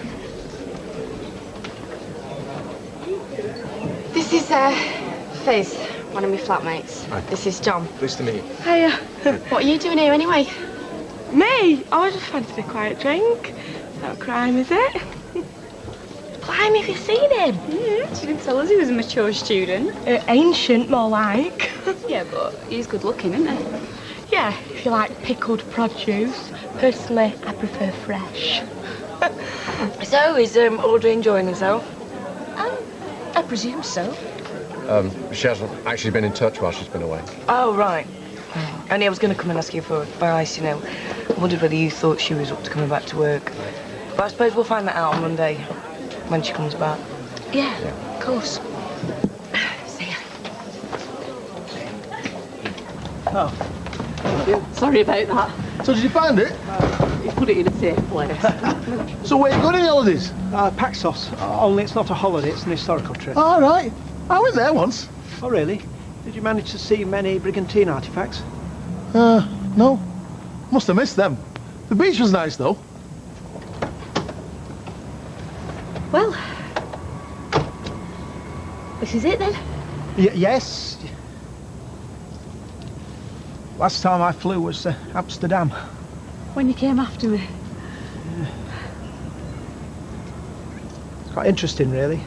This is, Fizz, one of my flatmates. Hi. This is John. Pleased to meet you. Hiya. What are you doing here anyway? Me? Oh, I just fancied a quiet drink. Not a crime, is it? Blimey, have you seen him? Yeah, she didn't tell us he was a mature student. Ancient, more like. Yeah, but he's good looking, isn't he? Yeah, if you like pickled produce. Personally, I prefer fresh. So, is Audrey enjoying herself? I presume so. She hasn't actually been in touch while she's been away. Oh, right. Only I was going to come and ask you for advice, you know. I wondered whether you thought she was up to coming back to work. But I suppose we'll find that out on Monday, when she comes back. Yeah, of course. See ya. Oh. Sorry about that. So did you find it? You put it in a safe place. So where are you going on the holidays? Paxos. Only it's not a holiday, it's an historical trip. All right. I went there once. Oh, really? Did you manage to see many brigantine artifacts? No. Must have missed them. The beach was nice, though. Well, this is it then? Yes. Last time I flew was Amsterdam. When you came after me. It's quite interesting, really.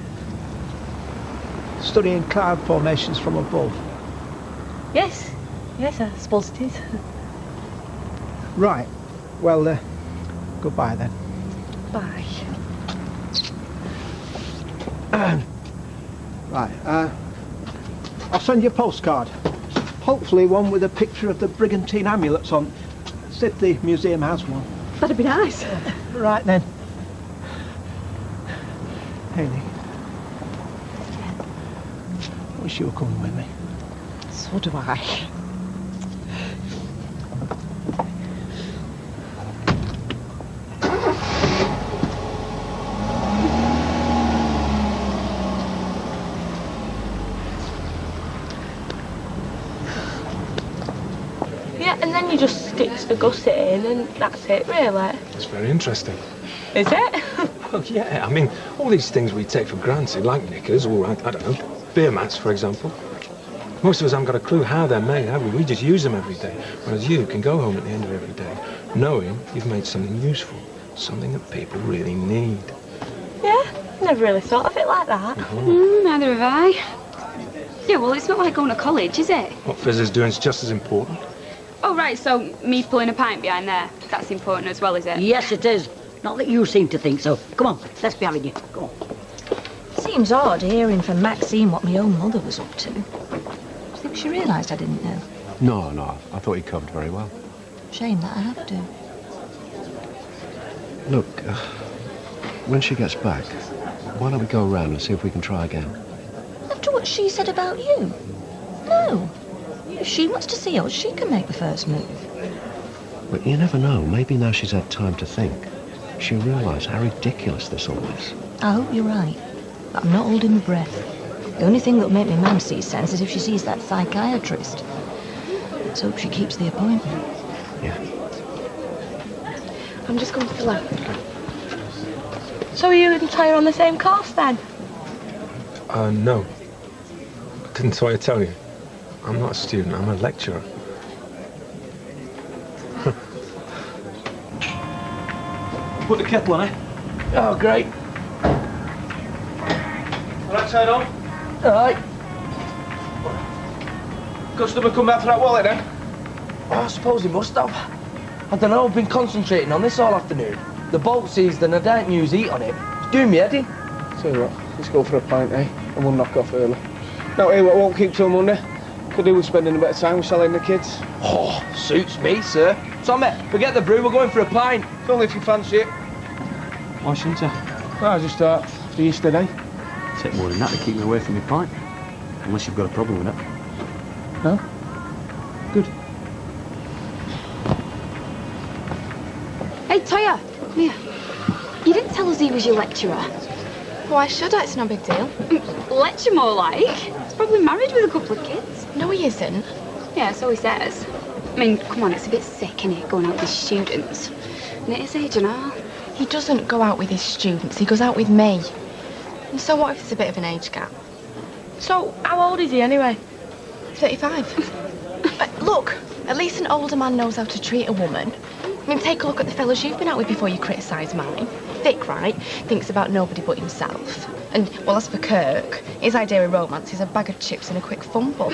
Studying cloud formations from above. Yes, I suppose it is. Right. Well, goodbye then. Bye. Right. I'll send you a postcard. Hopefully one with a picture of the brigantine amulets on. See if the museum has one. That'd be nice. Right then. Hayley. I wish you were coming with me. So do I. Yeah, and then you just stick a gusset in and that's it, really. It's very interesting. Is it? Well, yeah, I mean, all these things we take for granted, like knickers, or, I don't know, beer mats, for example. Most of us haven't got a clue how they're made, have we? We just use them every day. Whereas you can go home at the end of every day knowing you've made something useful, something that people really need. Yeah, never really thought of it like that. Neither have I. Yeah, well, it's not like going to college, is it? What Fizz is doing is just as important. Oh, right, so me pulling a pint behind there, that's important as well, is it? Yes, it is. Not that you seem to think so. Come on, let's be having you. Come on. Seems odd hearing from Maxine what my own mother was up to. Do you think she realised I didn't know? No, I thought he covered very well. Shame that I have to. Look, when she gets back, why don't we go around and see if we can try again? After what she said about you? No. If she wants to see us, she can make the first move. But you never know. Maybe now she's had time to think, she'll realise how ridiculous this all is. I hope you're right. But I'm not holding my breath. The only thing that'll make my mum see sense is if she sees that psychiatrist. Let's hope she keeps the appointment. Yeah. I'm just going to the lab. So are you and Ty on the same course then? No. Didn't Toya tell you? I'm not a student, I'm a lecturer. Put the kettle on, eh? Oh, great. All right, turn on. All right. Customer come back for that wallet, then? Oh, I suppose he must have. I don't know, I've been concentrating on this all afternoon. The bolt seized and I don't use heat on it. It's doing me head in. Tell you what, let's go for a pint, eh? And we'll knock off early. No, here, it won't keep till Monday. Could do with spending a bit of time selling the kids. Oh, suits me, sir. Tommy, forget the brew, we're going for a pint. It's only if you fancy it. Why shouldn't I? Well, I just thought, after Easter Day. Take more than that to keep me away from your pint. Unless you've got a problem with it. No? Good. Hey, Toya, come here. You didn't tell us he was your lecturer. Why should I? It's no big deal. Lecture more like. He's probably married with a couple of kids. No, he isn't. Yeah, so he says. I mean, come on, it's a bit sick, innit, going out with his students. And at his age and all. He doesn't go out with his students, he goes out with me. And so what if there's a bit of an age gap? So, how old is he anyway? 35. Look, at least an older man knows how to treat a woman. I mean, take a look at the fellas you've been out with before you criticise mine. Vic, right, thinks about nobody but himself. And, well, as for Kirk, his idea of romance is a bag of chips and a quick fumble.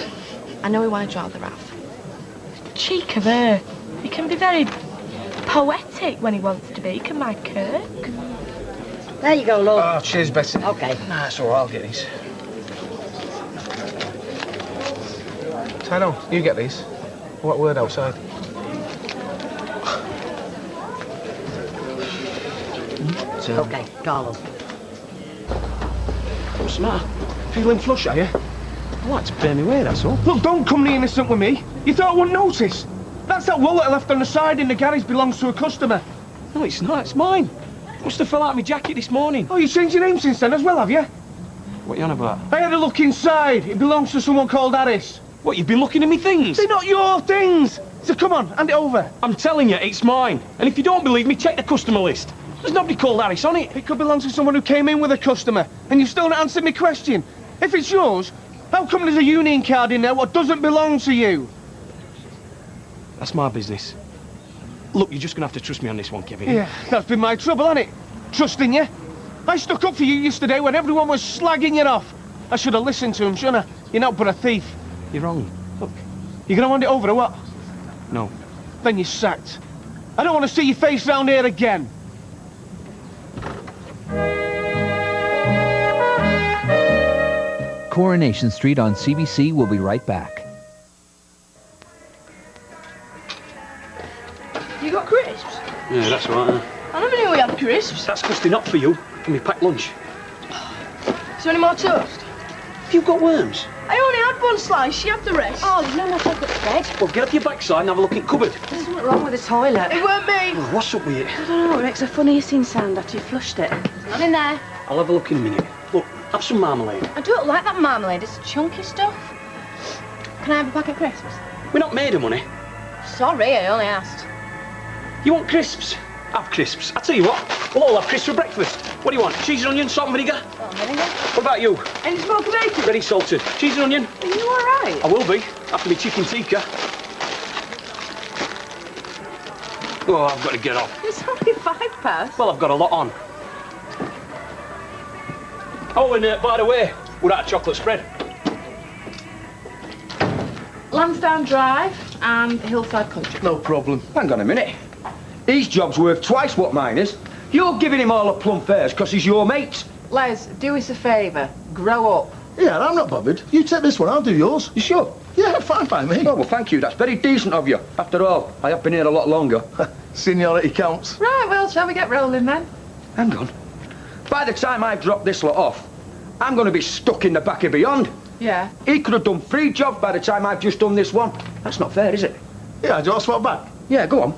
I know who I'd rather have. Cheek of her. He can be very poetic when he wants to be, can my Kirk? There you go, love. Oh, cheers, Bessie. Okay. Nah, it's all right, I'll get these. Tino, you get these. What word outside? Okay, Carlo. What's the matter? Feeling flush, are you? I like to bear me way, that's all. Look, don't come near innocent with me. You thought I wouldn't notice? That's that wallet I left on the side in the garage belongs to a customer. No, it's not. It's mine. Must have fell out of my jacket this morning. Oh, you changed your name since then as well, have you? What are you on about? I had a look inside. It belongs to someone called Harris. What, you've been looking at me things? They're not your things. So come on, hand it over. I'm telling you, it's mine. And if you don't believe me, check the customer list. There's nobody called Harris on it. It could belong to someone who came in with a customer, and you've still not answered my question. If it's yours, how come there's a union card in there what doesn't belong to you? That's my business. Look, you're just going to have to trust me on this one, Kevin. Yeah, that's been my trouble, hasn't it? Trusting you. I stuck up for you yesterday when everyone was slagging you off. I should have listened to him, shouldn't I? You're not but a thief. You're wrong. Look, you going to hand it over or what? No. Then you're sacked. I don't want to see your face round here again. Coronation Street on CBC will be right back. You got crisps? Yeah, that's right. I never knew we had crisps. That's because they're not for you. For me packed lunch. Is there any more toast? Have you got worms? I only had one slice, she had the rest. Oh, there's no more chocolate spread. Well, get off your backside and have a look in the cupboard. There's something wrong with the toilet. It weren't me. Oh, what's up with it? I don't know, it makes a funny hissing sound after you flushed it. Not in there. I'll have a look in a minute. Look, have some marmalade. I don't like that marmalade, it's chunky stuff. Can I have a packet of crisps? We're not made of money. Sorry, I only asked. You want crisps? Have crisps. I tell you what, We'll all have Chris for breakfast. What do you want? Cheese and onion, salt and vinegar? What about you? Any smoked bacon? Ready salted. Cheese and onion? Are you all right? I will be. After my chicken tikka. Oh, I've got to get off. It's only 5 past. Well, I've got a lot on. Oh, and by the way, we're at a chocolate spread. Lansdowne Drive and Hillside Country. No problem. Hang on a minute. His job's worth twice what mine is. You're giving him all the plum fares because he's your mate. Les, do us a favour. Grow up. Yeah, I'm not bothered. You take this one, I'll do yours. You sure? Yeah, fine by me. Oh, well, thank you. That's very decent of you. After all, I have been here a lot longer. Seniority counts. Right, well, shall we get rolling then? Hang on. By the time I've dropped this lot off, I'm going to be stuck in the back of beyond. Yeah. He could have done 3 jobs by the time I've just done this one. That's not fair, is it? Yeah, do you want to swap back? Yeah, go on.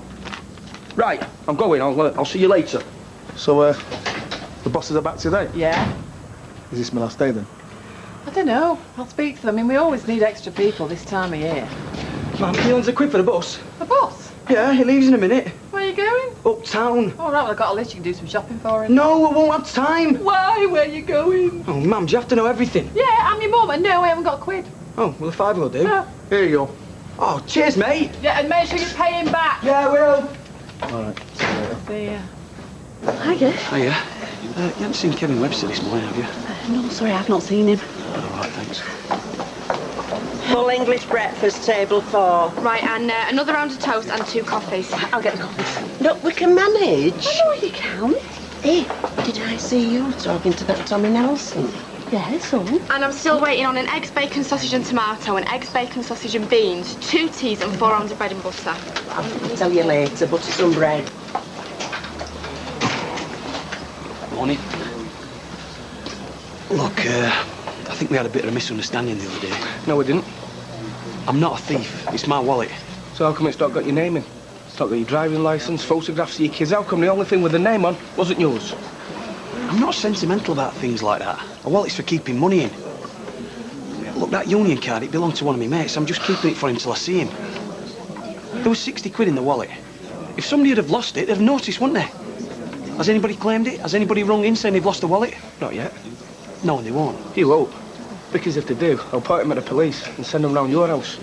Right, I'm going. I'll see you later. So, the bosses are back today? Yeah. Is this my last day then? I don't know. I'll speak to them. I mean, we always need extra people this time of year. Mum, he wants a quid for the bus. The bus? Yeah, he leaves in a minute. Where are you going? Uptown. All right, well, I've got a list. You can do some shopping for him. No, I won't have time. Why? Where are you going? Oh, Mum, do you have to know everything? Yeah, I'm your mum, and no, I haven't got a quid. Oh, well, a 5 will do. No. Here you go. Oh, cheers, mate. Yeah, and make sure you pay him back. Yeah, I will. All right, see you later. See ya. Hiya. Hiya. You haven't seen Kevin Webster this morning, have you? No, sorry, I've not seen him. All right, thanks. Full English breakfast, table 4. Right, and another round of toast and 2 coffees. I'll get the coffees. Look, we can manage. I know you can. Hey, did I see you talking to that Tommy Nelson? Yes, son. And I'm still waiting on an eggs, bacon, sausage and tomato, an eggs, bacon, sausage and beans, 2 teas and 4 rounds of bread and butter. I'll tell you later, butter some bread. Morning. Look, I think we had a bit of a misunderstanding the other day. No, we didn't. I'm not a thief. It's my wallet. So how come it's not got your name in? It's not got your driving licence, photographs of your kids. How come the only thing with the name on wasn't yours? I'm not sentimental about things like that. A wallet's for keeping money in. Look, that union card, it belonged to one of my mates. I'm just keeping it for him till I see him. There was 60 quid in the wallet. If somebody had have lost it, they'd have noticed, wouldn't they? Has anybody claimed it? Has anybody rung in saying they've lost the wallet? Not yet. No, they won't. You won't. Because if they do, I'll point them at the police and send them round your house.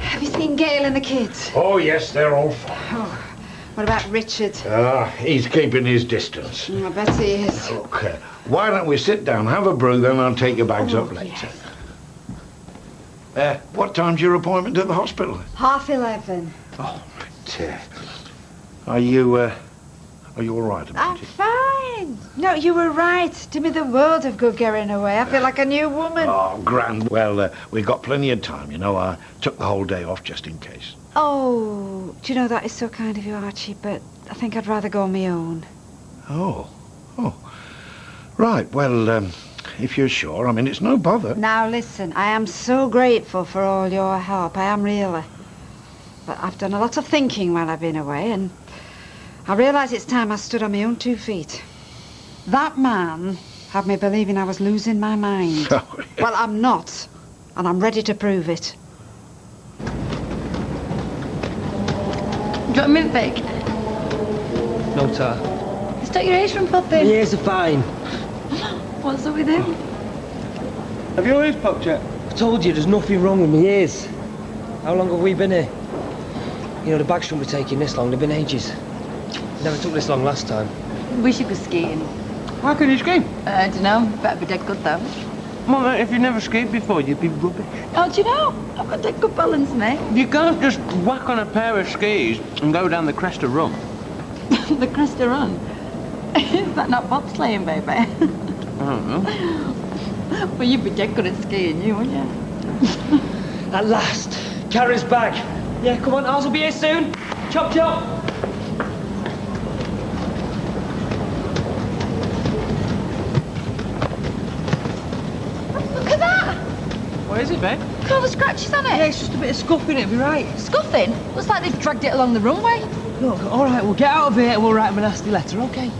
Have you seen Gail and the kids? Oh, yes, they're all fine. Oh, what about Richard? He's keeping his distance. I bet he is. Look, why don't we sit down, have a brew, then I'll take your bags up later. What time's your appointment at the hospital? 11:30. Oh, right. Are you all right about I'm fine. No, you were right. Do me the world of good getting away. I feel like a new woman. Oh, grand. Well, we've got plenty of time, you know. I took the whole day off just in case. Oh, do you know, that is so kind of you, Archie, but I think I'd rather go on my own. Oh. Right, well, if you're sure, I mean, it's no bother. Now, listen, I am so grateful for all your help. I am really. But I've done a lot of thinking while I've been away, and I realise it's time I stood on my own 2 feet. That man had me believing I was losing my mind. Oh, yeah. Well, I'm not, and I'm ready to prove it. Do you want a minute, Vic? No tar. Is that your age from My popping? ears are fine. What's up with him? Have your ears popped yet? I told you, there's nothing wrong with my ears. How long have we been here? You know, the bags shouldn't be taking this long. They've been ages. Never took this long last time. We should go skiing. How can you ski? I don't know. Better be dead good, though. Mama, if you never skied before, you'd be rubbish. Oh, do you know? I've got dead good balance, mate. You can't just whack on a pair of skis and go down the Cresta Run. The Cresta Run. Is that not bobsleighing, baby? I don't know. Well, you'd be dead good at skiing, you, wouldn't you? At last. Karen's back. Yeah, come on, ours will be here soon. Chop, chop. Look at that! What is it, babe? Look at all the scratches on it. Yeah, it's just a bit of scuffing, it'll be right. Scuffing? Looks like they've dragged it along the runway. Look, all right, we'll get out of here and we'll write him a nasty letter, okay?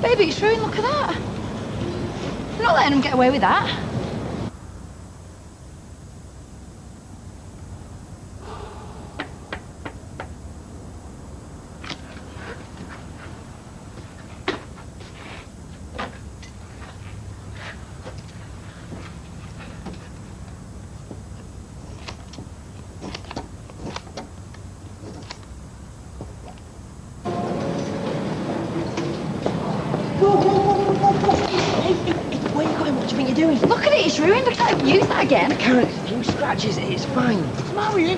Baby, it's ruined. Look at that. We're not letting them get away with that. ruined. I can't use that again. Karen, a few scratches, it's fine. What's the matter with you?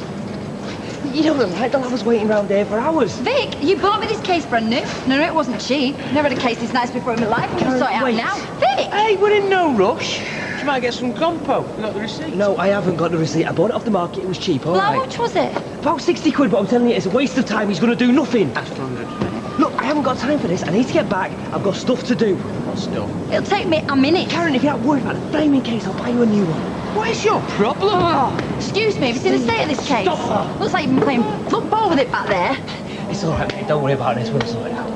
You don't look right. They'll have us waiting round here for hours. Vic, you bought me this case brand new. No, it wasn't cheap. Never had a case this nice before in my life. I'm gonna sort it out wait. now. Vic! Hey, we're in no rush. You might get some compo. You got the receipt? No, I haven't got the receipt. I bought it off the market. It was cheap, all Well, right. how much was it? About 60 quid, but I'm telling you, it's a waste of time. He's going to do nothing. That's 100. Look, I haven't got time for this. I need to get back. I've got stuff to do. What stuff? It'll take me a minute. Karen, if you're not worried about the framing case, I'll buy you a new one. What's your problem? Oh, excuse me, have you seen the state of this case? Stop. Looks like you've been playing football with it back there. It's all right, mate. Don't worry about this. We'll sort it out.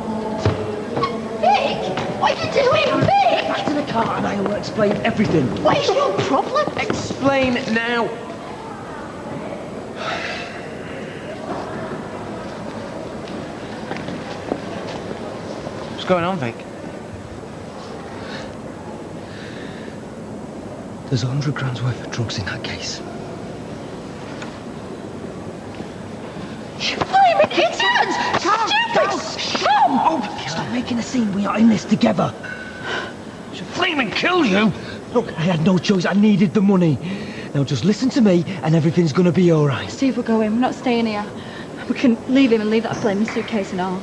Vic! What are you doing, Vic? Back to the car and I will explain everything. What is your problem? Explain now. What's going on, Vic? There's 100 grand's worth of drugs in that case. I'm an idiot! Stupid! Oh, stop making a scene. We are in this together. She'll flaming kill you. Look, I had no choice. I needed the money. Now just listen to me and everything's going to be all right. Steve, we're going. We're not staying here. We can leave him and leave that flaming suitcase and all.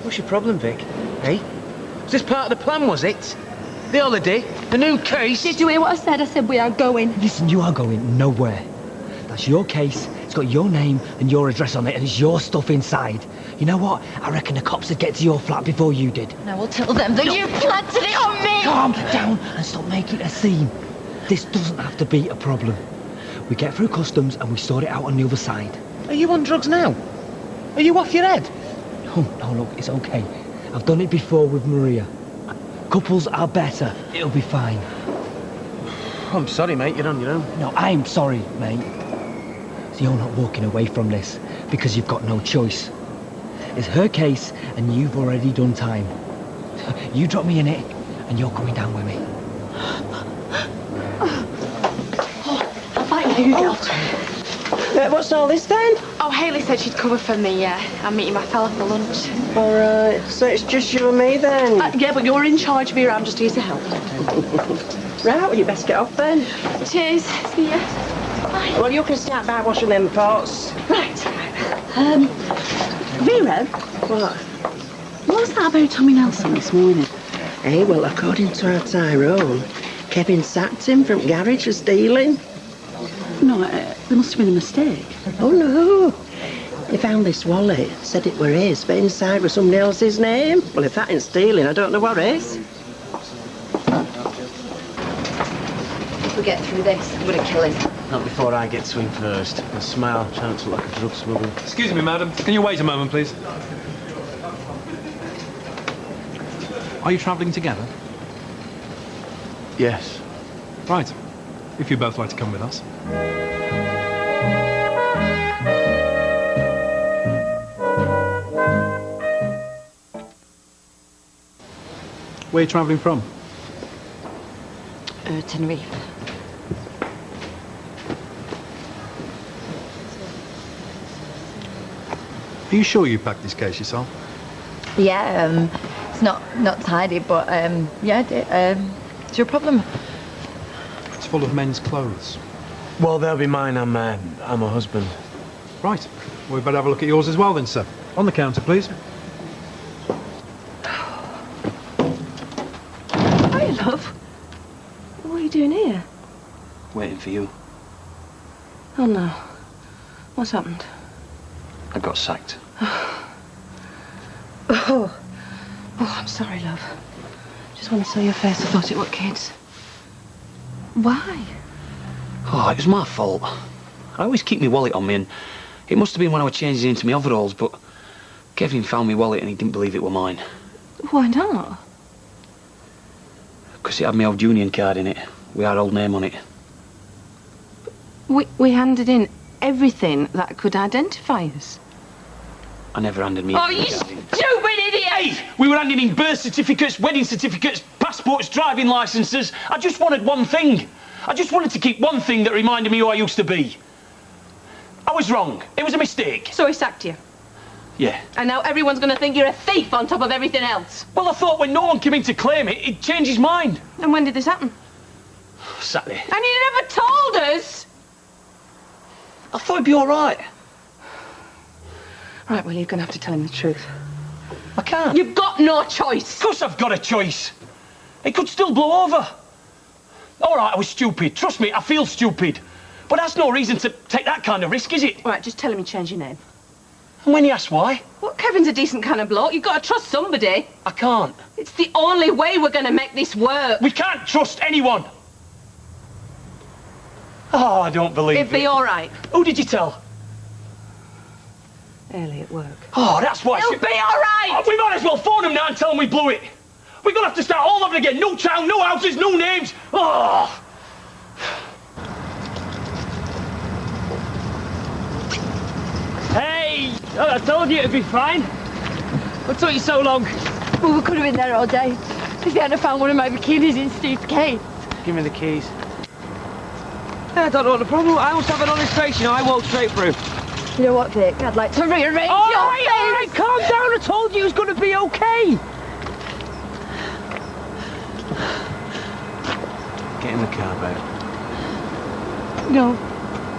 What's your problem, Vic? Hey? Was this part of the plan, was it? The holiday? The new case? Did you hear what I said? I said we are going. Listen, you are going nowhere. That's your case. It's got your name and your address on it, and it's your stuff inside. You know what? I reckon the cops would get to your flat before you did. Now we'll tell them that you planted it on me! Calm down and stop making a scene. This doesn't have to be a problem. We get through customs and we sort it out on the other side. Are you on drugs now? Are you off your head? No, look, it's okay. I've done it before with Maria. Couples are better. It'll be fine. I'm sorry, mate. You're on your own. No, I'm sorry, mate. So you're not walking away from this because you've got no choice. It's her case and you've already done time. You drop me in it and you're coming down with me. I'll fight you, girl. What's all this then? Oh, Hayley said she'd cover for me, yeah. I'm meeting my fella for lunch. All right, so it's just you and me then? Yeah, but you're in charge of here. I'm just here to help. Right, well, you best get off then. Cheers. See ya. Bye. Well, you can start by washing them pots. Right. Vera? What? What's that about Tommy Nelson this morning? Hey, well, according to our Tyrone, Kevin sacked him from garage for stealing. No, there must have been a mistake. Oh, no. He found this wallet, said it were his, but inside was somebody else's name. Well, if that ain't stealing, I don't know what is. If we get through this, I'm gonna kill him. Not before I get to him first. A smile trying to look like a drug smuggler. Excuse me, madam. Can you wait a moment, please? Are you travelling together? Yes. Right. If you'd both like to come with us. Where are you travelling from? Tenerife. Are you sure you packed this case yourself? Yeah, it's not tidy, but yeah, it's your problem. It's full of men's clothes. Well, they'll be mine. I'm a husband. Right. Well, we better have a look at yours as well then, sir. On the counter, please. Hi, love. What are you doing here? Waiting for you. Oh, no. What's happened? I got sacked. Oh, I'm sorry, love. Just when I saw your face, I thought it were kids. Why? Oh, it was my fault. I always keep my wallet on me, and it must have been when I was changing into my overalls, but Kevin found my wallet and he didn't believe it were mine. Why not? Because it had my old union card in it, with our old name on it. We handed in everything that could identify us. I never handed me. Oh, you stupid idiot! Hey! We were handing in birth certificates, wedding certificates, passports, driving licences. I just wanted one thing. I just wanted to keep one thing that reminded me who I used to be. I was wrong. It was a mistake. So he sacked you? Yeah. And now everyone's going to think you're a thief on top of everything else. Well, I thought when no one came in to claim it, he'd change his mind. And when did this happen? Saturday. And you never told us! I thought it'd be all right. Right, well, you're going to have to tell him the truth. I can't. You've got no choice. Of course I've got a choice. It could still blow over. All right, I was stupid. Trust me, I feel stupid. But that's no reason to take that kind of risk, is it? Right, just tell him you changed your name. And when he asks why? Well, Kevin's a decent kind of bloke. You've got to trust somebody. I can't. It's the only way we're going to make this work. We can't trust anyone. Oh, I don't believe it. It'd be all right. Who did you tell? Early at work. Oh, that's why... It'll be all right! Oh, we might as well phone him now and tell him we blew it. We're going to have to start all over again. No town, no houses, no names. Oh! Hey! I told you it'd be fine. What took you so long? Well, we could have been there all day. If you hadn't found one of my bikinis in Steve's cave. Give me the keys. I don't know what the problem. I always have an honest face, you know. I walk straight through. You know what, Vic? I'd like to rearrange All your right, calm down. I told you it was going to be okay. Get in the car, babe. No.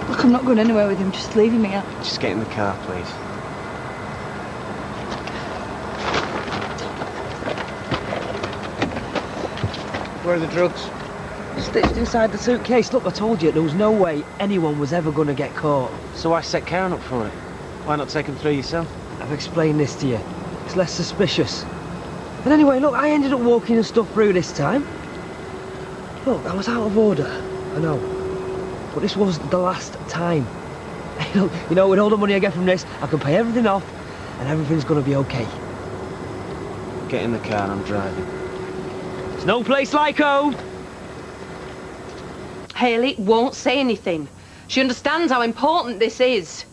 Look, I'm not going anywhere with him. Just leaving me out. Just get in the car, please. Where are the drugs? Stitched inside the suitcase. Look, I told you, there was no way anyone was ever going to get caught. So why set Karen up for it? Why not take them through yourself? I've explained this to you. It's less suspicious. But anyway, look, I ended up walking and stuff through this time. Look, I was out of order, I know. But this was the last time. You know, with all the money I get from this, I can pay everything off and everything's going to be okay. Get in the car, I'm driving. There's no place like home. Hayley won't say anything. She understands how important this is.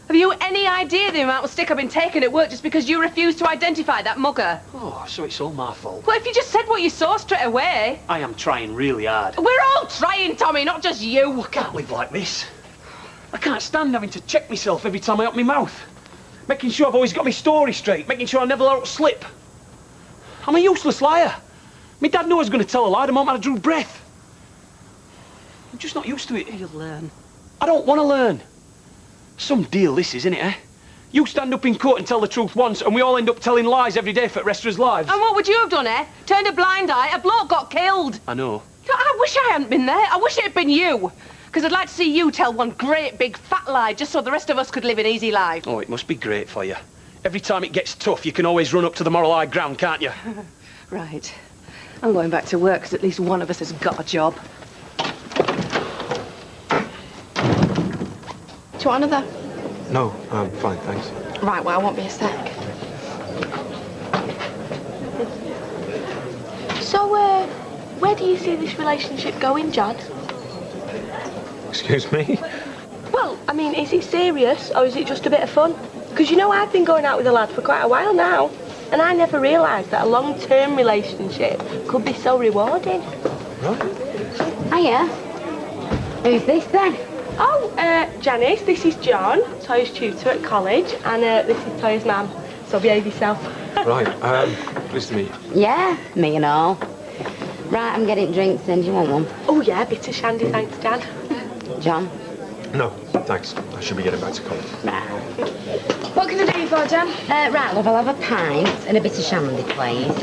Have you any idea the amount of stick I've been taking at work just because you refused to identify that mugger? Oh, so it's all my fault. Well, if you just said what you saw straight away. I am trying really hard. We're all trying, Tommy, not just you. I can't live like this. I can't stand having to check myself every time I open my mouth. Making sure I've always got my story straight. Making sure I never let it slip. I'm a useless liar. My dad knew I was going to tell a lie the moment I drew breath. I'm just not used to it. You'll learn. I don't want to learn. Some deal this is, isn't it, eh? You stand up in court and tell the truth once, and we all end up telling lies every day for the rest of our lives. And what would you have done, eh? Turned a blind eye, a bloke got killed. I know. I wish I hadn't been there. I wish it had been you. Because I'd like to see you tell one great big fat lie just so the rest of us could live an easy life. Oh, it must be great for you. Every time it gets tough, you can always run up to the moral high ground, can't you? Right. I'm going back to work because at least one of us has got a job. Do you want another? No, I'm fine, thanks. Right, well, I won't be a sec. So, where do you see this relationship going, John? Excuse me? Well, I mean, is it serious or is it just a bit of fun? Because you know I've been going out with a lad for quite a while now, and I never realised that a long-term relationship could be so rewarding. Hiya. Who's this then? Oh, Janice, this is John, Toya's tutor at college, and this is Toya's mum, so behave yourself. Right, pleased to meet you. Yeah, me and all. Right, I'm getting drinks then. Do you want one? Oh, yeah, bit of shandy, thanks, Jan. John? No, thanks. I should be getting back to college. Right. What can I do you for, Jan? Right, love, I'll have a pint and a bit of shandy, please.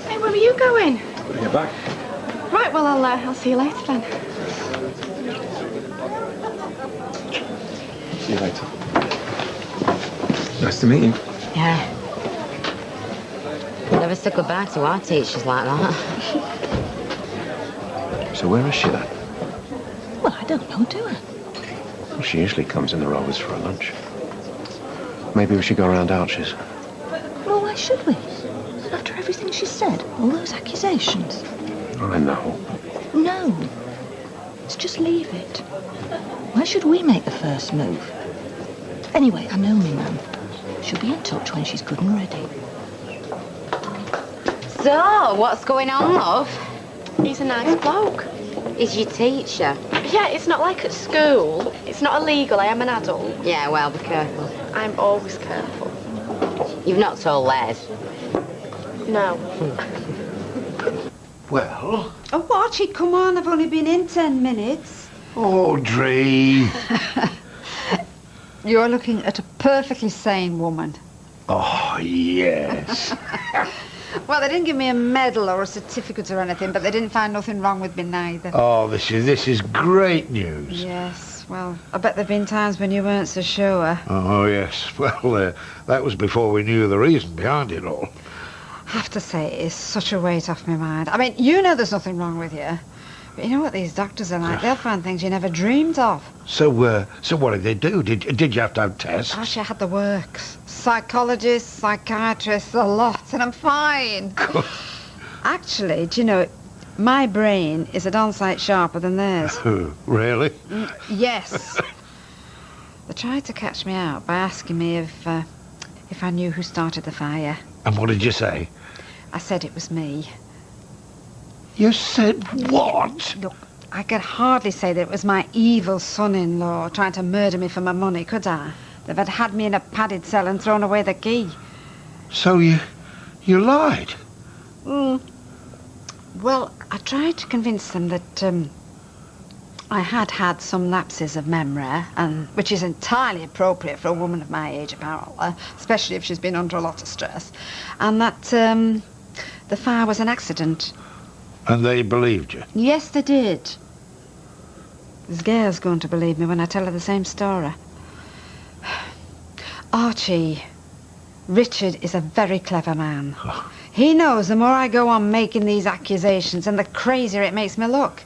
Hey, where are you going? Gotta get back. Right, well, I'll see you later then. See you later. Nice to meet you. Yeah. Never said goodbye to our teachers like that. So where is she then? Well, I don't know, do I? Well, she usually comes in the Rovers for a lunch. Maybe we should go around Arches. Well, why should we? After everything she said, all those accusations. I know. No. Let's just leave it. Why should we make the first move? Anyway, I know me, Mum. She'll be in touch when she's good and ready. So, what's going on, love? He's a nice bloke. Is your teacher? Yeah, it's not like at school. It's not illegal. I am an adult. Yeah, well, be careful. I'm always careful. You've not told Les? No. Well? Oh, Archie, come on. I've only been in 10 minutes. Audrey. You're looking at a perfectly sane woman. Oh, yes. Well, they didn't give me a medal or a certificate or anything, but they didn't find nothing wrong with me neither. Oh, this is great news. Yes, well, I bet there've been times when you weren't so sure. Oh, yes. Well, that was before we knew the reason behind it all. I have to say, it is such a weight off my mind. I mean, you know there's nothing wrong with you. But you know what these doctors are like? They'll find things you never dreamed of. So what did they do? Did you have to have tests? Gosh, I had the works. Psychologists, psychiatrists, a lot, and I'm fine. Actually, do you know, my brain is a darn sight sharper than theirs. Really? Yes. They tried to catch me out by asking me if I knew who started the fire. And what did you say? I said it was me. You said what? Look, I could hardly say that it was my evil son-in-law trying to murder me for my money, could I? They've had me in a padded cell and thrown away the key. So you lied? Well, I tried to convince them that I had some lapses of memory, and which is entirely appropriate for a woman of my age, apparently, especially if she's been under a lot of stress, and that the fire was an accident. And they believed you? Yes, they did. This girl's going to believe me when I tell her the same story. Archie, Richard is a very clever man. He knows the more I go on making these accusations and the crazier it makes me look.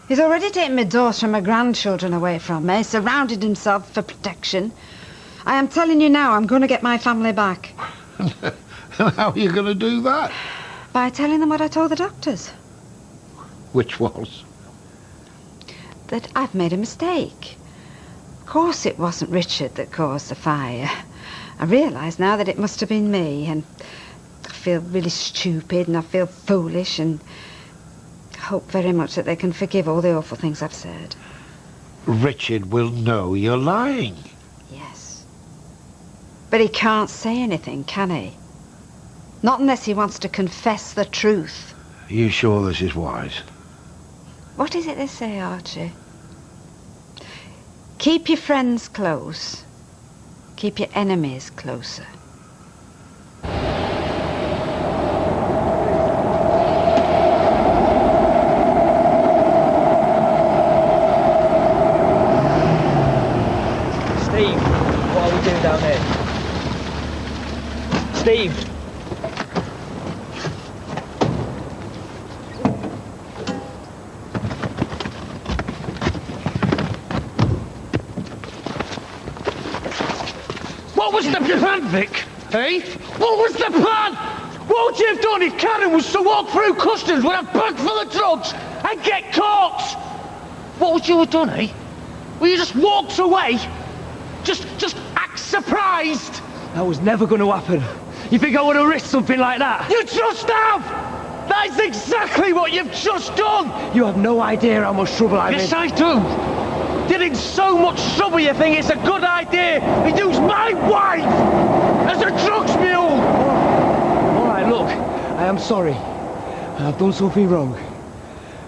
He's already taken my daughter and my grandchildren away from me, surrounded himself for protection. I am telling you now, I'm going to get my family back. How are you going to do that? By telling them what I told the doctors. Which was? That I've made a mistake. Of course it wasn't Richard that caused the fire. I realise now that it must have been me, and I feel really stupid and I feel foolish, and hope very much that they can forgive all the awful things I've said. Richard will know you're lying. Yes. But he can't say anything, can he? Not unless he wants to confess the truth. Are you sure this is wise? What is it they say, Archie? Keep your friends close. Keep your enemies closer. Steve, what are we doing down here? Steve! What was the plan, Vic? Eh? What was the plan? What would you have done if Karen was to walk through customs with a bag full of drugs and get caught? What would you have done, eh? Well, you just walked away? Just act surprised? That was never going to happen. You think I would have risked something like that? You just have! That is exactly what you've just done! You have no idea how much trouble I'm in. Yes, I do! You're in so much trouble you think it's a good idea to use my wife as a drugs mule! All right, look, I am sorry. I've done something wrong.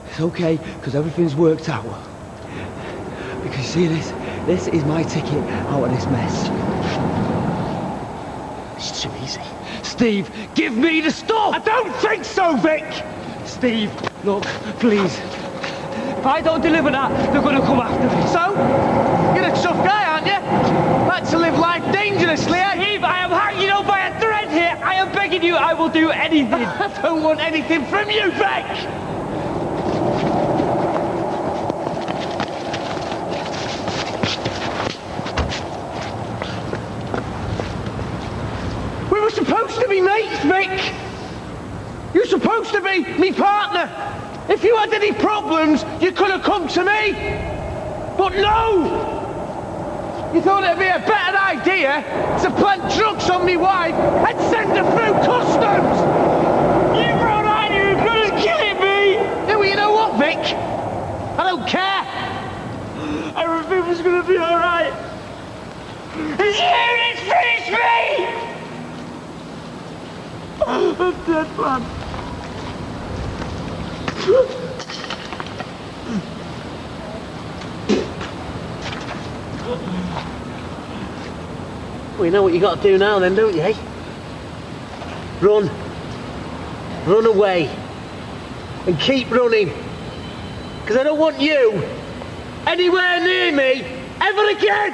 It's okay, because everything's worked out. Because you see this? This is my ticket out of this mess. It's too easy. Steve, give me the stuff! I don't think so, Vic! Steve, look, please. If I don't deliver that, they're going to come after me. So? You're a tough guy, aren't you? Like to live life dangerously, eh? Steve, I am hanging on by a thread here. I am begging you, I will do anything. I don't want anything from you, Vic! We were supposed to be mates, Vic! You're supposed to be me partner! If you had any problems, you could have come to me! But no! You thought it'd be a better idea to plant drugs on me wife and send her through customs! You thought I knew you were gonna kill me! Yeah, well, you know what, Vic? I don't care! Everything was gonna be alright! It's you that finished me! I'm dead, man. Well, you know what you got to do now then, don't you, eh? Run. Run away. And keep running. Because I don't want you anywhere near me ever again!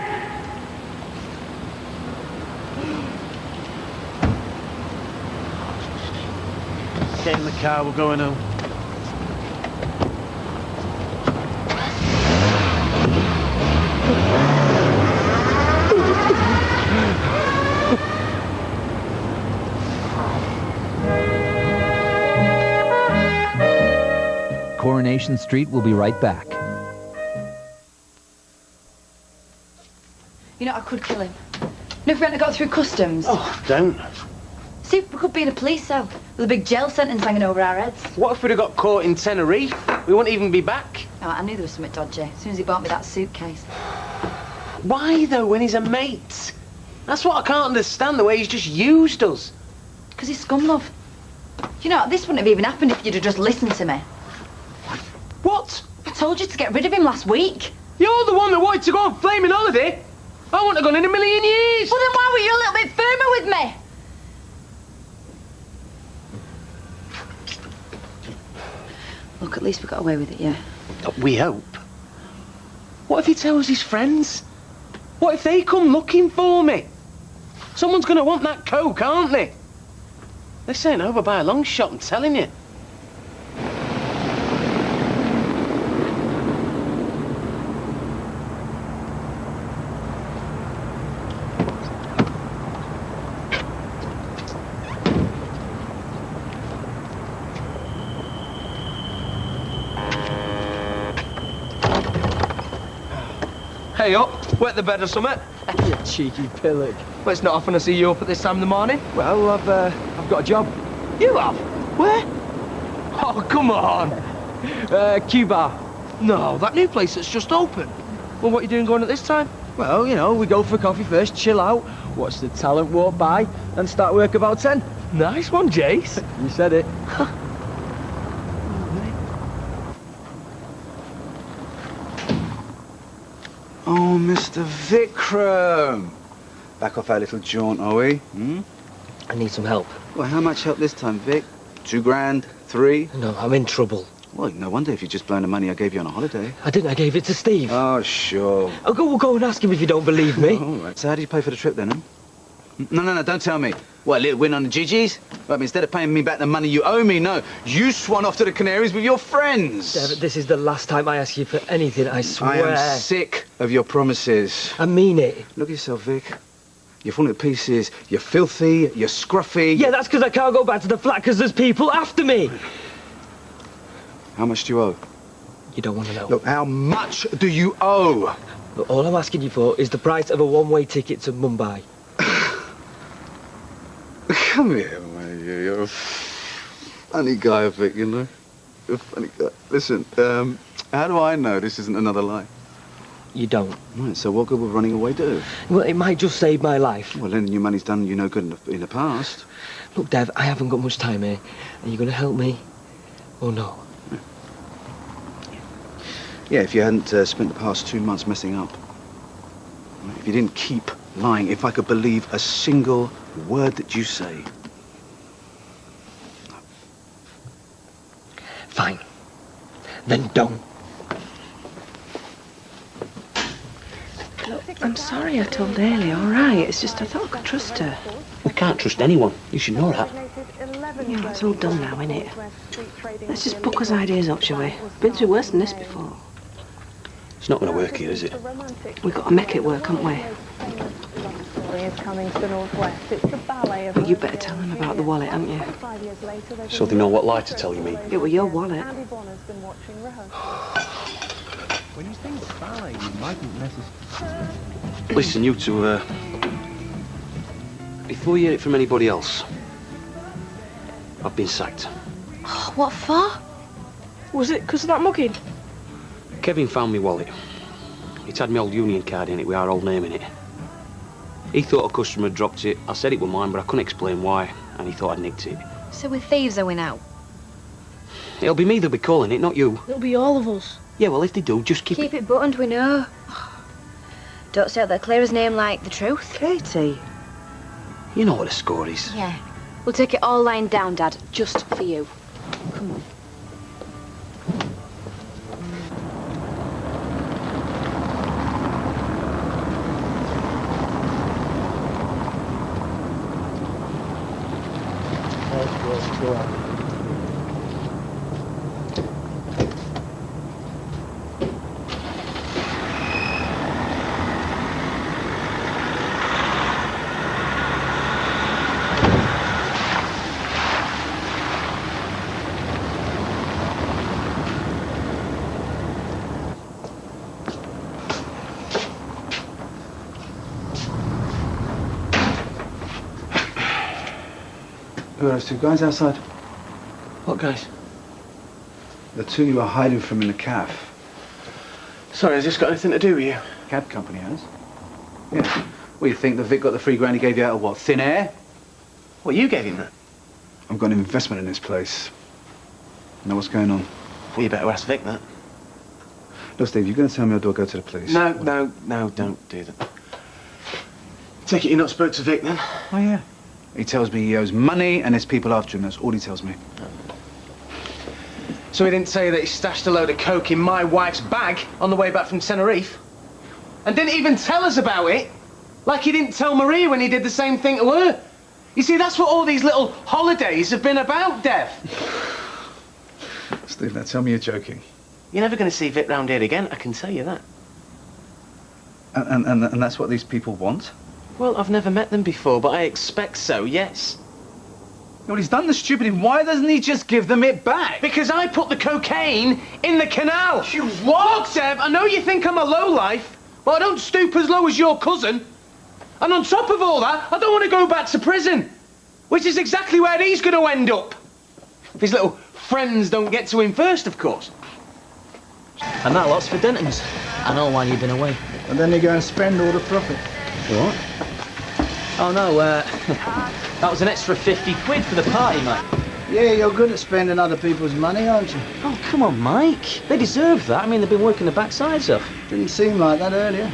Get in the car, we're going home. Coronation Street will be right back. You know, I could kill him. No, if we hadn't got through customs. Oh, don't. See, we could be in a police cell with a big jail sentence hanging over our heads. What if we'd have got caught in Tenerife? We wouldn't even be back. Oh, I knew there was something dodgy as soon as he bought me that suitcase. Why, though, when he's a mate? That's what I can't understand, the way he's just used us. Because he's scum, love. You know, this wouldn't have even happened if you'd have just listened to me. What? I told you to get rid of him last week. You're the one that wanted to go on flaming holiday. I wouldn't have gone in a million years. Well, then why were you a little bit firmer with me? Look, at least we got away with it, yeah? We hope. What if he tells his friends? What if they come looking for me? Someone's going to want that coke, aren't they? This ain't over by a long shot, I'm telling you. Hey up, wet the bed or something? You cheeky pillock. Well, it's not often I see you up at this time in the morning. Well, I've got a job. You have? Where? Oh, come on. Q-Bar. No, that new place that's just opened. Well, what are you doing going at this time? Well, you know, we go for coffee first, chill out, watch the talent walk by, and start work about 10. Nice one, Jace. You said it. Oh, Mr. Vikram. Back off our little jaunt, are we? Hmm? I need some help. Well, how much help this time, Vic? 2 grand? 3? No, I'm in trouble. Well, no wonder if you'd just blown the money I gave you on a holiday. I didn't. I gave it to Steve. Oh, sure. I'll go and ask him if you don't believe me. All right. So how did you pay for the trip then, huh? No, don't tell me. What, a little win on the GGs? Well, instead of paying me back the money you owe me, no. You swan off to the Canaries with your friends. David, this is the last time I ask you for anything, I swear. I am sick of your promises. I mean it. Look at yourself, Vic. You're falling to pieces. You're filthy. You're scruffy. Yeah, that's because I can't go back to the flat because there's people after me. How much do you owe? You don't want to know. Look, how much do you owe? Look, all I'm asking you for is the price of a one-way ticket to Mumbai. Come here, man. You're a funny guy, Vic, you know? You're a funny guy. Listen, how do I know this isn't another lie? You don't. Right, so what good will running away do? Well, it might just save my life. Well, then your money's done you no good in the past. Look, Dev, I haven't got much time here. Are you going to help me or no? Yeah, if you hadn't spent the past 2 months messing up. If you didn't keep lying, if I could believe a single word that you say. Fine. Then don't. Look, I'm sorry I told Ailey, all right? It's just I thought I could trust her. We can't trust anyone. You should know that. Yeah, that's all done now, isn't it? Let's just book us ideas up, shall we? Been through worse than this before. It's not going to work here, is it? We've got to make it work, haven't we? But you better tell them about the wallet, haven't you? So they know what lie to tell, you mean? It was your wallet. When you think ballet, you mightn't necessarily... Listen, you two, before you hear it from anybody else, I've been sacked. Oh, what for? Was it because of that mugging? Kevin found me wallet. It had my old union card in it with our old name in it. He thought a customer had dropped it. I said it was mine, but I couldn't explain why, and he thought I'd nicked it. So we're thieves, are we now? It'll be me they'll be calling it, not you. It'll be all of us. Yeah, well, if they do, just Keep it buttoned, we know. Don't say out there, clear his name like the truth. Katie, You know what the score is. Yeah. We'll take it all lying down, Dad, just for you. Come on. Who are those two guys outside? What guys? The two you were hiding from in the cafe. Sorry, has this got anything to do with you? Cab company has. Yeah. Well, you think that Vic got the £3 he gave you out of what, thin air? What, you gave him that? I've got an investment in this place. Know what's going on? Well, you better ask Vic that. Look, Steve, you're going to tell me or do I go to the police? No, don't do that. Take it you're not spoke to Vic, then? Oh, yeah. He tells me he owes money and there's people after him. That's all he tells me. So he didn't tell you that he stashed a load of coke in my wife's bag on the way back from Tenerife? And didn't even tell us about it? Like he didn't tell Maria when he did the same thing to her? You see, that's what all these little holidays have been about, Dev. Steve, now tell me you're joking. You're never going to see Vic round here again, I can tell you that. And that's what these people want? Well, I've never met them before, but I expect so, yes. Well, he's done the stupid thing. Why doesn't he just give them it back? Because I put the cocaine in the canal. You what? Look, Dev, I know you think I'm a lowlife, but I don't stoop as low as your cousin. And on top of all that, I don't want to go back to prison. Which is exactly where he's going to end up. If his little friends don't get to him first, of course. And that lot's for Denton's. I know why you've been away. And then they go and spend all the profit. What? Oh no, that was an extra 50 quid for the party, mate. Yeah, you're good at spending other people's money, aren't you? Oh, come on, Mike. They deserve that. I mean, they've been working the backsides off. Didn't seem like that earlier.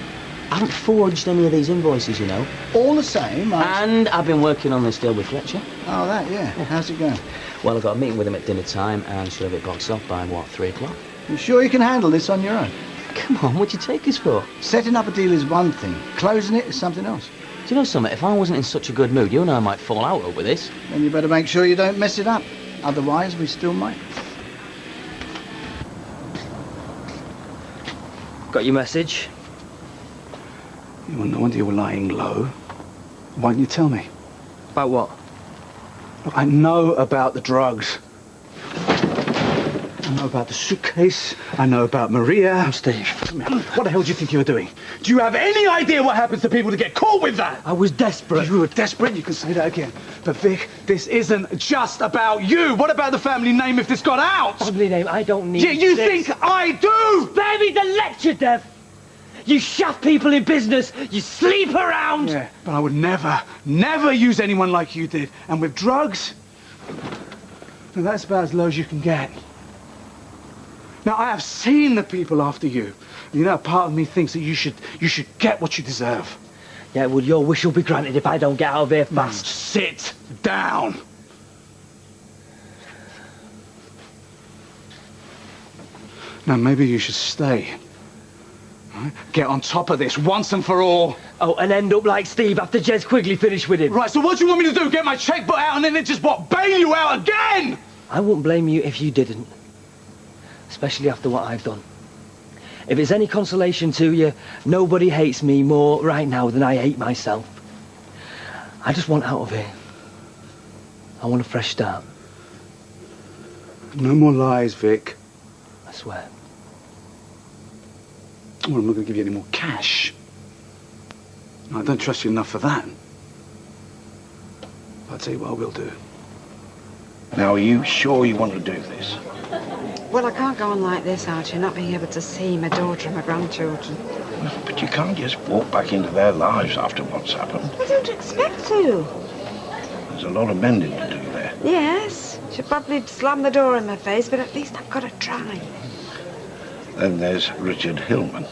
I haven't forged any of these invoices, you know. All the same, And I've been working on this deal with Fletcher. Oh, that, yeah. How's it going? Well, I've got a meeting with him at dinner time and should have it boxed off by, what, 3 o'clock? You sure you can handle this on your own? Come on, what'd you take us for? Setting up a deal is one thing. Closing it is something else. Do you know something? If I wasn't in such a good mood, you and I might fall out over this. Then you better make sure you don't mess it up. Otherwise, we still might. Got your message? Well, no wonder you were lying low. Why didn't you tell me? About what? Look, I know about the drugs. I know about the suitcase. I know about Maria. Steve. What the hell do you think you were doing? Do you have any idea what happens to people to get caught with that? I was desperate. You were desperate? You can say that again. But Vic, this isn't just about you. What about the family name if this got out? Family name, I don't need You this. think I do? Spare me the lecture, Dev! You shaft people in business, you sleep around! Yeah, but I would never use anyone like you did. And with drugs, now that's about as low as you can get. Now, I have seen the people after you. You know, part of me thinks that you should get what you deserve. Yeah, well, your wish will be granted if I don't get out of here fast. Sit down. Now, maybe you should stay. Right? Get on top of this once and for all. Oh, and end up like Steve after Jez Quigley finished with him. Right, so what do you want me to do? Get my checkbook out and then it just, what, bail you out again? I wouldn't blame you if you didn't. Especially after what I've done. If it's any consolation to you, nobody hates me more right now than I hate myself. I just want out of here. I want a fresh start. No more lies, Vic. I swear. Well, I'm not going to give you any more cash. I don't trust you enough for that. But I'll tell you what I will do. Now, are you sure you want to do this? Well, I can't go on like this, Archie, not being able to see my daughter and my grandchildren. But you can't just walk back into their lives after what's happened. I don't expect to. There's a lot of mending to do there. Yes, she'll probably slam the door in my face, but at least I've got to try. Then there's Richard Hillman.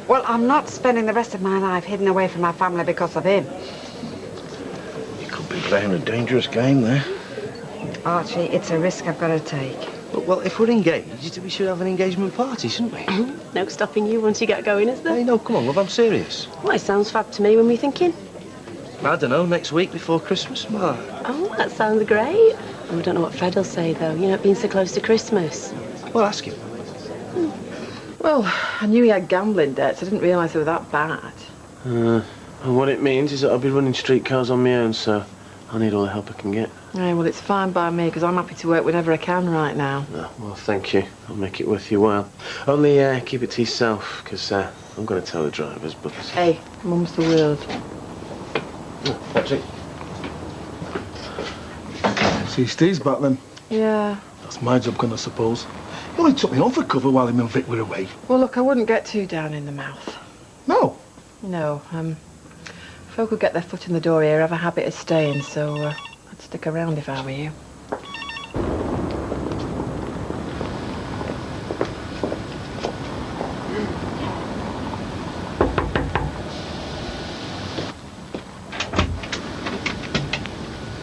Well, I'm not spending the rest of my life hidden away from my family because of him. playing a dangerous game there. Archie, it's a risk I've got to take. Well, if we're engaged, we should have an engagement party, shouldn't we? No stopping you once you get going, is there? Hey, no, come on, love, I'm serious. Well, it sounds fab to me. When were you thinking? I don't know, next week before Christmas. Well, Oh, that sounds great. I don't know what Fred will say, though. You know, being so close to Christmas. well, ask him. Well, I knew he had gambling debts. I didn't realise they were that bad. And what it means is that I'll be running streetcars on my own, so I need all the help I can get. Yeah, well, it's fine by me, because I'm happy to work whenever I can right now. Oh, well, thank you. I'll make it worth your while. Only keep it to yourself, because I'm going to tell the drivers, but... Hey, mum's the word. Patrick. See, Steve's back then. Yeah. That's my job, I suppose. He only took me on for cover while him and Vic were away. Well, look, I wouldn't get too down in the mouth. No? No, folk who get their foot in the door here have a habit of staying, so I'd stick around if I were you.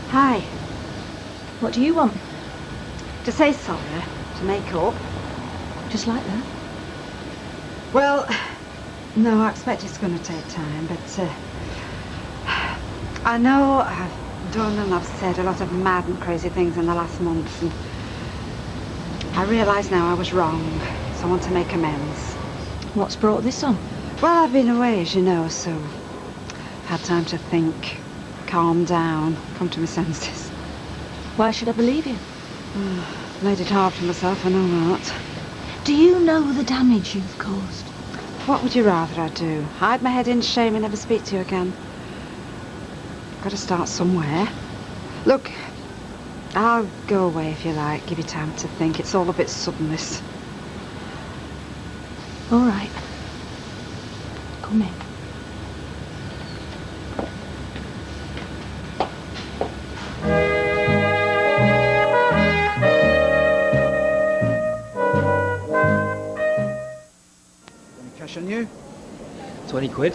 Hi. What do you want? To say sorry, to make up. Just like that? Well, no, I expect it's going to take time, but I know I've done and I've said a lot of mad and crazy things in the last month, and I realise now I was wrong, so I want to make amends. What's brought this on? Well, I've been away, as you know, so I've had time to think, calm down, come to my senses. Why should I believe you? Made it hard for myself, I know that. Do you know the damage you've caused? What would you rather I do? Hide my head in shame and never speak to you again? Got to start somewhere. Look, I'll go away if you like, give you time to think. It's all a bit sudden, this. All right. Come in. Cash on you? 20 quid.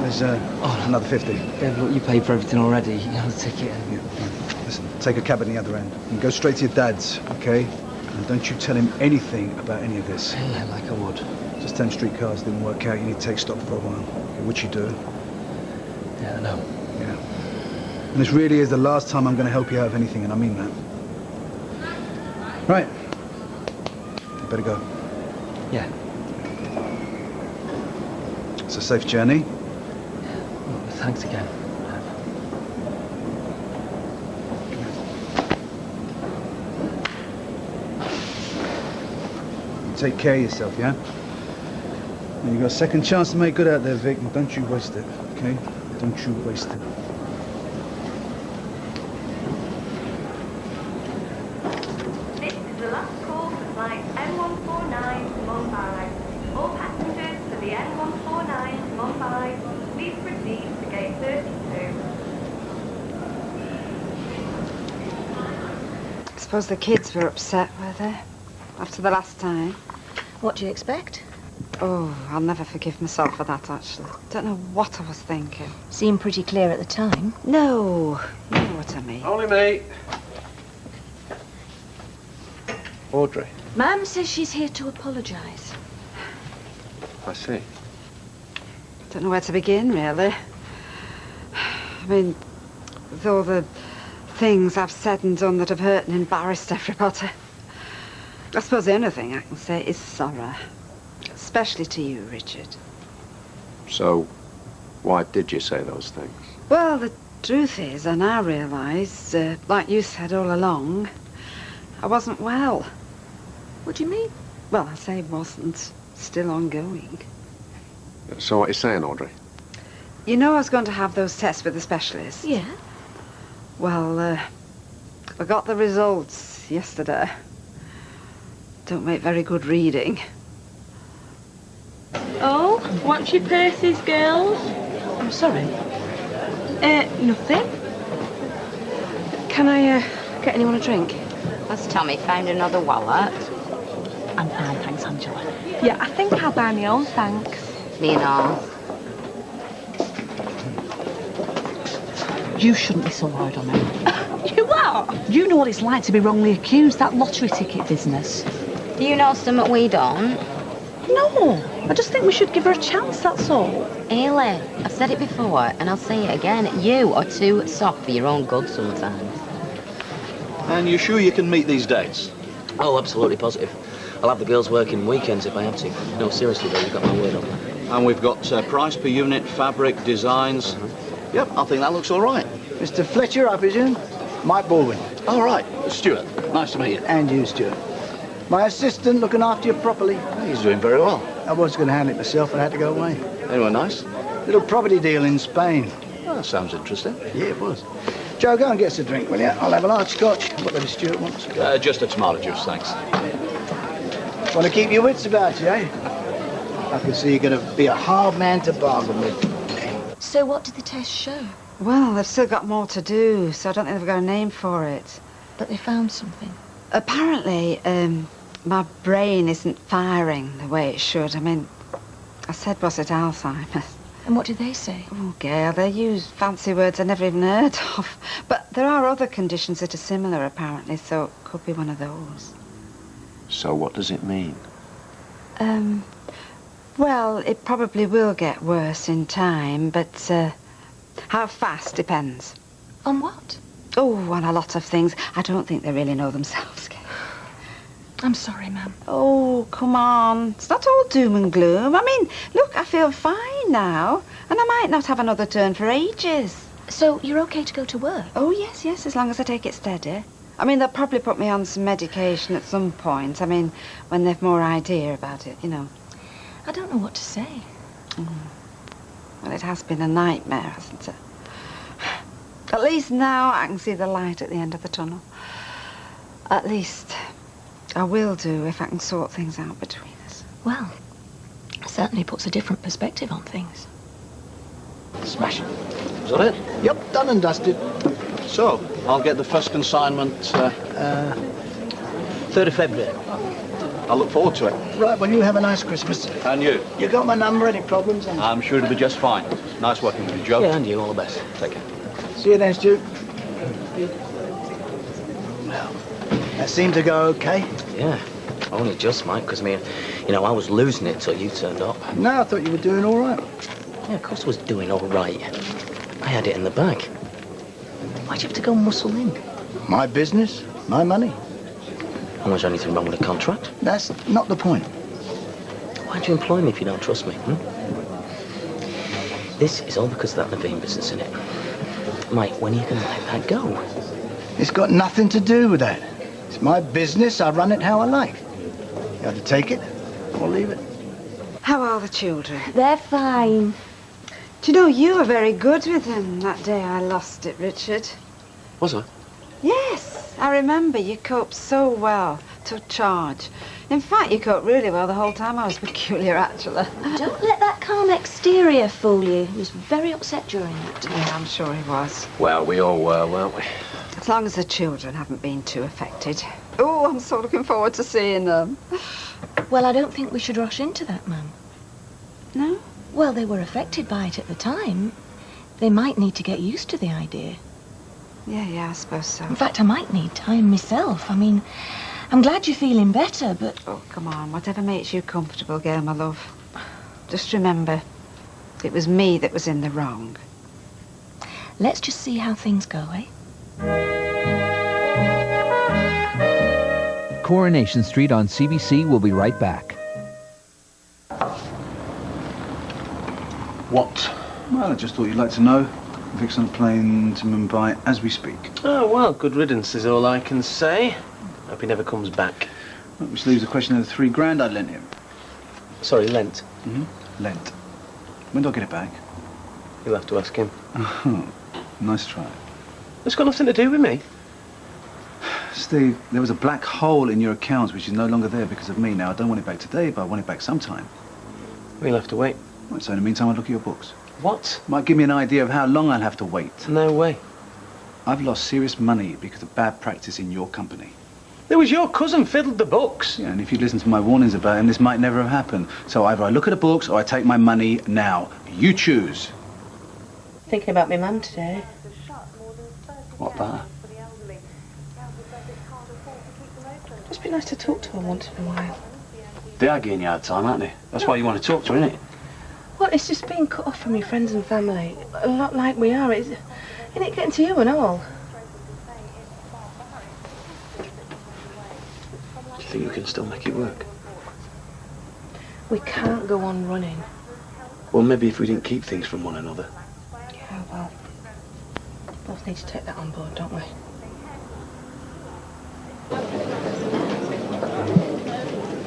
There's another 50. Dave, look, you paid for everything already. You know the ticket. Listen, take a cab at the other end and go straight to your dad's, okay? And don't you tell him anything about any of this. Yeah, like I would. Just 10 streetcars didn't work out. You need to take stock for a while. Okay, which you do. Yeah, I know. Yeah. And this really is the last time I'm going to help you out of anything, and I mean that. Right. You better go. Yeah. It's a safe journey. Well, thanks again. You take care of yourself, yeah? And you got a second chance to make good out there, Vic, and don't you waste it, okay? Don't you waste it. This is the last call for flight N149 to Mumbai. All passengers for the N149 to Mumbai, please proceed to gate 32. I suppose the kids were upset, were they? After the last time. What do you expect? Oh, I'll never forgive myself for that, actually. Don't know what I was thinking. Seemed pretty clear at the time. No, you know what I mean. Only me. Audrey. Mum says she's here to apologise. I see. Don't know where to begin, really. I mean, with all the things I've said and done that have hurt and embarrassed everybody. I suppose the only thing I can say is sorry. Especially to you, Richard. So, why did you say those things? Well, the truth is, I now realise, like you said all along, I wasn't well. What do you mean? Well, I say wasn't. Still ongoing. So what are you saying, Audrey? You know I was going to have those tests with the specialist? Yeah. Well, I got the results yesterday. Don't make very good reading. Oh, what's your purses, girls? I'm sorry. Nothing. Can I get anyone a drink? Has Tommy found another wallet? I'm fine, thanks, Angela. Yeah, I think I'll buy my own, thanks. Me and all. You shouldn't be so hard on her. You are? You know what it's like to be wrongly accused, that lottery ticket business. Do you know something we don't? No, I just think we should give her a chance, that's all. Ailey, I've said it before, and I'll say it again. You are too soft for your own good sometimes. And you sure you can meet these dates? Oh, absolutely positive. I'll have the girls working weekends if I have to. No, seriously though, you've got my word on that. And we've got price per unit, fabric, designs. Yep, I think that looks all right. Mr. Fletcher, I presume? Mike Baldwin. All right, Stuart. Nice to meet you. And you, Stuart. My assistant looking after you properly. He's doing very well. I was going to handle it myself, but I had to go away. Anyone nice? Little property deal in Spain. Oh, that sounds interesting. Yeah, it was. Joe, go and get us a drink, will you? I'll have a large scotch. Whatever Stuart wants. Just a tomato juice, thanks. Want to keep your wits about you, eh? I can see you're going to be a hard man to bargain with. So what did the test show? Well, they've still got more to do, so I don't think they've got a name for it. But they found something. Apparently, my brain isn't firing the way it should. I mean, I said, was it Alzheimer's? And what did they say? Oh, Gail, they use fancy words I never even heard of. But there are other conditions that are similar, apparently, so it could be one of those. So what does it mean? Well, it probably will get worse in time, but how fast depends. On what? Oh, on a lot of things. I don't think they really know themselves, Gail. I'm sorry, ma'am. Oh, come on. It's not all doom and gloom. I mean, look, I feel fine now, and I might not have another turn for ages. So you're okay to go to work? Oh, yes, yes, as long as I take it steady. I mean, they'll probably put me on some medication at some point. I mean, when they've more idea about it, you know. I don't know what to say. Well, it has been a nightmare, hasn't it? At least now I can see the light at the end of the tunnel. At least I will do if I can sort things out between us. Well, it certainly puts a different perspective on things. Smashing. Is that it? Yep, done and dusted. So, I'll get the first consignment... 3rd of February. I look forward to it. Right, well, you have a nice Christmas. And you? You got my number, any problems? I'm sure it'll be just fine. Nice working with you, Joe. Yeah, and you, all the best. Take care. See you then, Stu. Well, that seemed to go okay. Yeah, only just, Mike, because, I was losing it till you turned up. No, I thought you were doing all right. Yeah, of course I was doing all right. I had it in the bag. Why'd you have to go muscle in? My business, my money. And was there anything wrong with the contract? That's not the point. Why'd you employ me if you don't trust me, This is all because of that Naveen business, innit? Mike, when are you going to let that go? It's got nothing to do with that. It's my business. I run it how I like. You have to take it or leave it. How are the children? They're fine. Do you know, you were very good with them that day I lost it, Richard. Was I? Yes, I remember you coped so well. Took charge. In fact, you coped really well the whole time I was peculiar, actually. Don't let that calm exterior fool you. He was very upset during that time. Yeah, I'm sure he was. Well, we all were, weren't we? As long as the children haven't been too affected. Oh, I'm so looking forward to seeing them. Well, I don't think we should rush into that, ma'am. No? Well, they were affected by it at the time. They might need to get used to the idea. Yeah, I suppose so. In fact, I might need time myself. I mean, I'm glad you're feeling better, but... Oh, come on. Whatever makes you comfortable, Gail, my love. Just remember, it was me that was in the wrong. Let's just see how things go, eh? Coronation Street on CBC will be right back. What? Well, I just thought you'd like to know. Vic's on a plane to Mumbai as we speak. Oh, well, good riddance is all I can say. Hope he never comes back. Well, which leaves the question of the £3,000 I lent him. Sorry, lent? Lent. When do I get it back? You'll have to ask him. Oh, nice try. It's got nothing to do with me. Steve, there was a black hole in your accounts which is no longer there because of me. Now, I don't want it back today, but I want it back sometime. We'll have to wait. Right, so in the meantime, I'll look at your books. What? Might give me an idea of how long I'll have to wait. No way. I've lost serious money because of bad practice in your company. It was your cousin fiddled the books. Yeah, and if you'd listened to my warnings about him, this might never have happened. So either I look at the books or I take my money now. You choose. Thinking about my mum today. What about her? Must be nice to talk to her once in a while. They are giving you a hard time, aren't they? That's why you want to talk to her, isn't it? Well, it's just being cut off from your friends and family. A lot like we are. Isn't it getting to you and all? Do you think we can still make it work? We can't go on running. Well, maybe if we didn't keep things from one another. Yeah, well, both need to take that on board, don't we?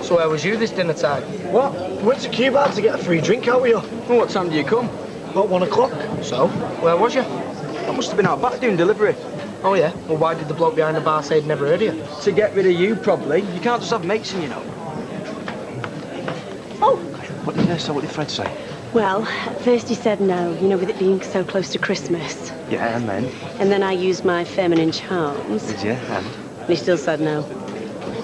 So where was you this dinner time? What? Went to Cuba to get a free drink out with you. Well, what time do you come? About 1 o'clock. So? Where was you? I must have been out back doing delivery. Oh yeah? Well, why did the bloke behind the bar say he'd never heard of you? To get rid of you, probably. You can't just have mates in, you know. Oh! What did Fred say? Well, at first he said no, you know, with it being so close to Christmas. Yeah, and then? And then I used my feminine charms. Did you? And? He still said no.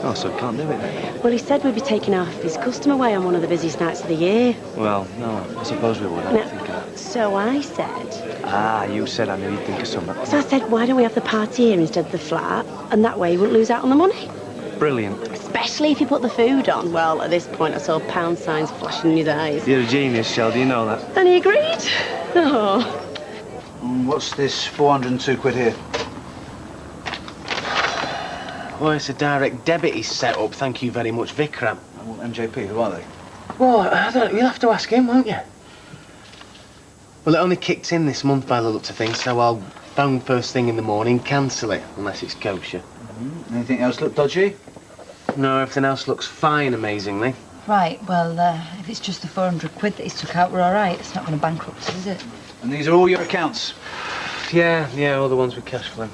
Oh, so can't do it then? Well, he said we'd be taking half his custom away on one of the busiest nights of the year. Well, no, I suppose we would. I didn't think of that. So I said... Ah, you said I knew you'd think of something. So I said, why don't we have the party here instead of the flat? And that way you wouldn't lose out on the money. Brilliant. Especially if you put the food on. Well, at this point I saw pound signs flashing in his eyes. You're a genius, Shell, do you know that? And he agreed. Oh. What's this 402 quid here? Well, it's a direct debit he's set up. Thank you very much, Vikram. Well, MJP, who are they? Well, I don't know. You'll have to ask him, won't you? Well, it only kicked in this month by the looks of things, so I'll phone first thing in the morning, cancel it, unless it's kosher. Anything else look dodgy? No, everything else looks fine, amazingly. Right, well, if it's just the 400 quid that he's took out, we're all right. It's not going to bankrupt us, is it? And these are all your accounts? Yeah, all the ones with cash flow.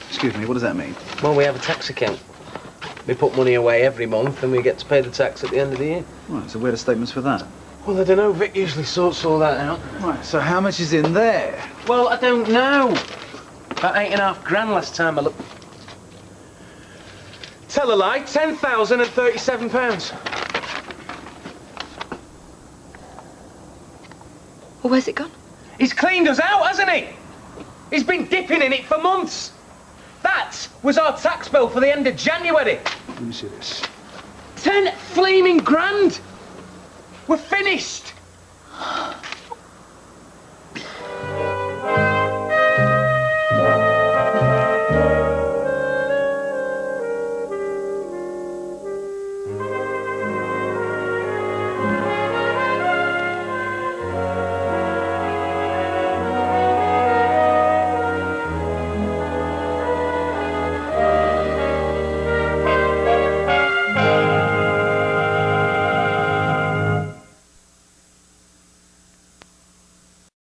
Excuse me, what does that mean? Well, we have a tax account. We put money away every month and we get to pay the tax at the end of the year. Right, so where are the statements for that? Well, I don't know. Vic usually sorts all that out. Right, so how much is in there? Well, I don't know. About 8.5 grand last time I looked. Tell a lie, £10,037. Well, where's it gone? He's cleaned us out, hasn't he? He's been dipping in it for months. That was our tax bill for the end of January. Let me see this. 10 flaming grand. We're finished.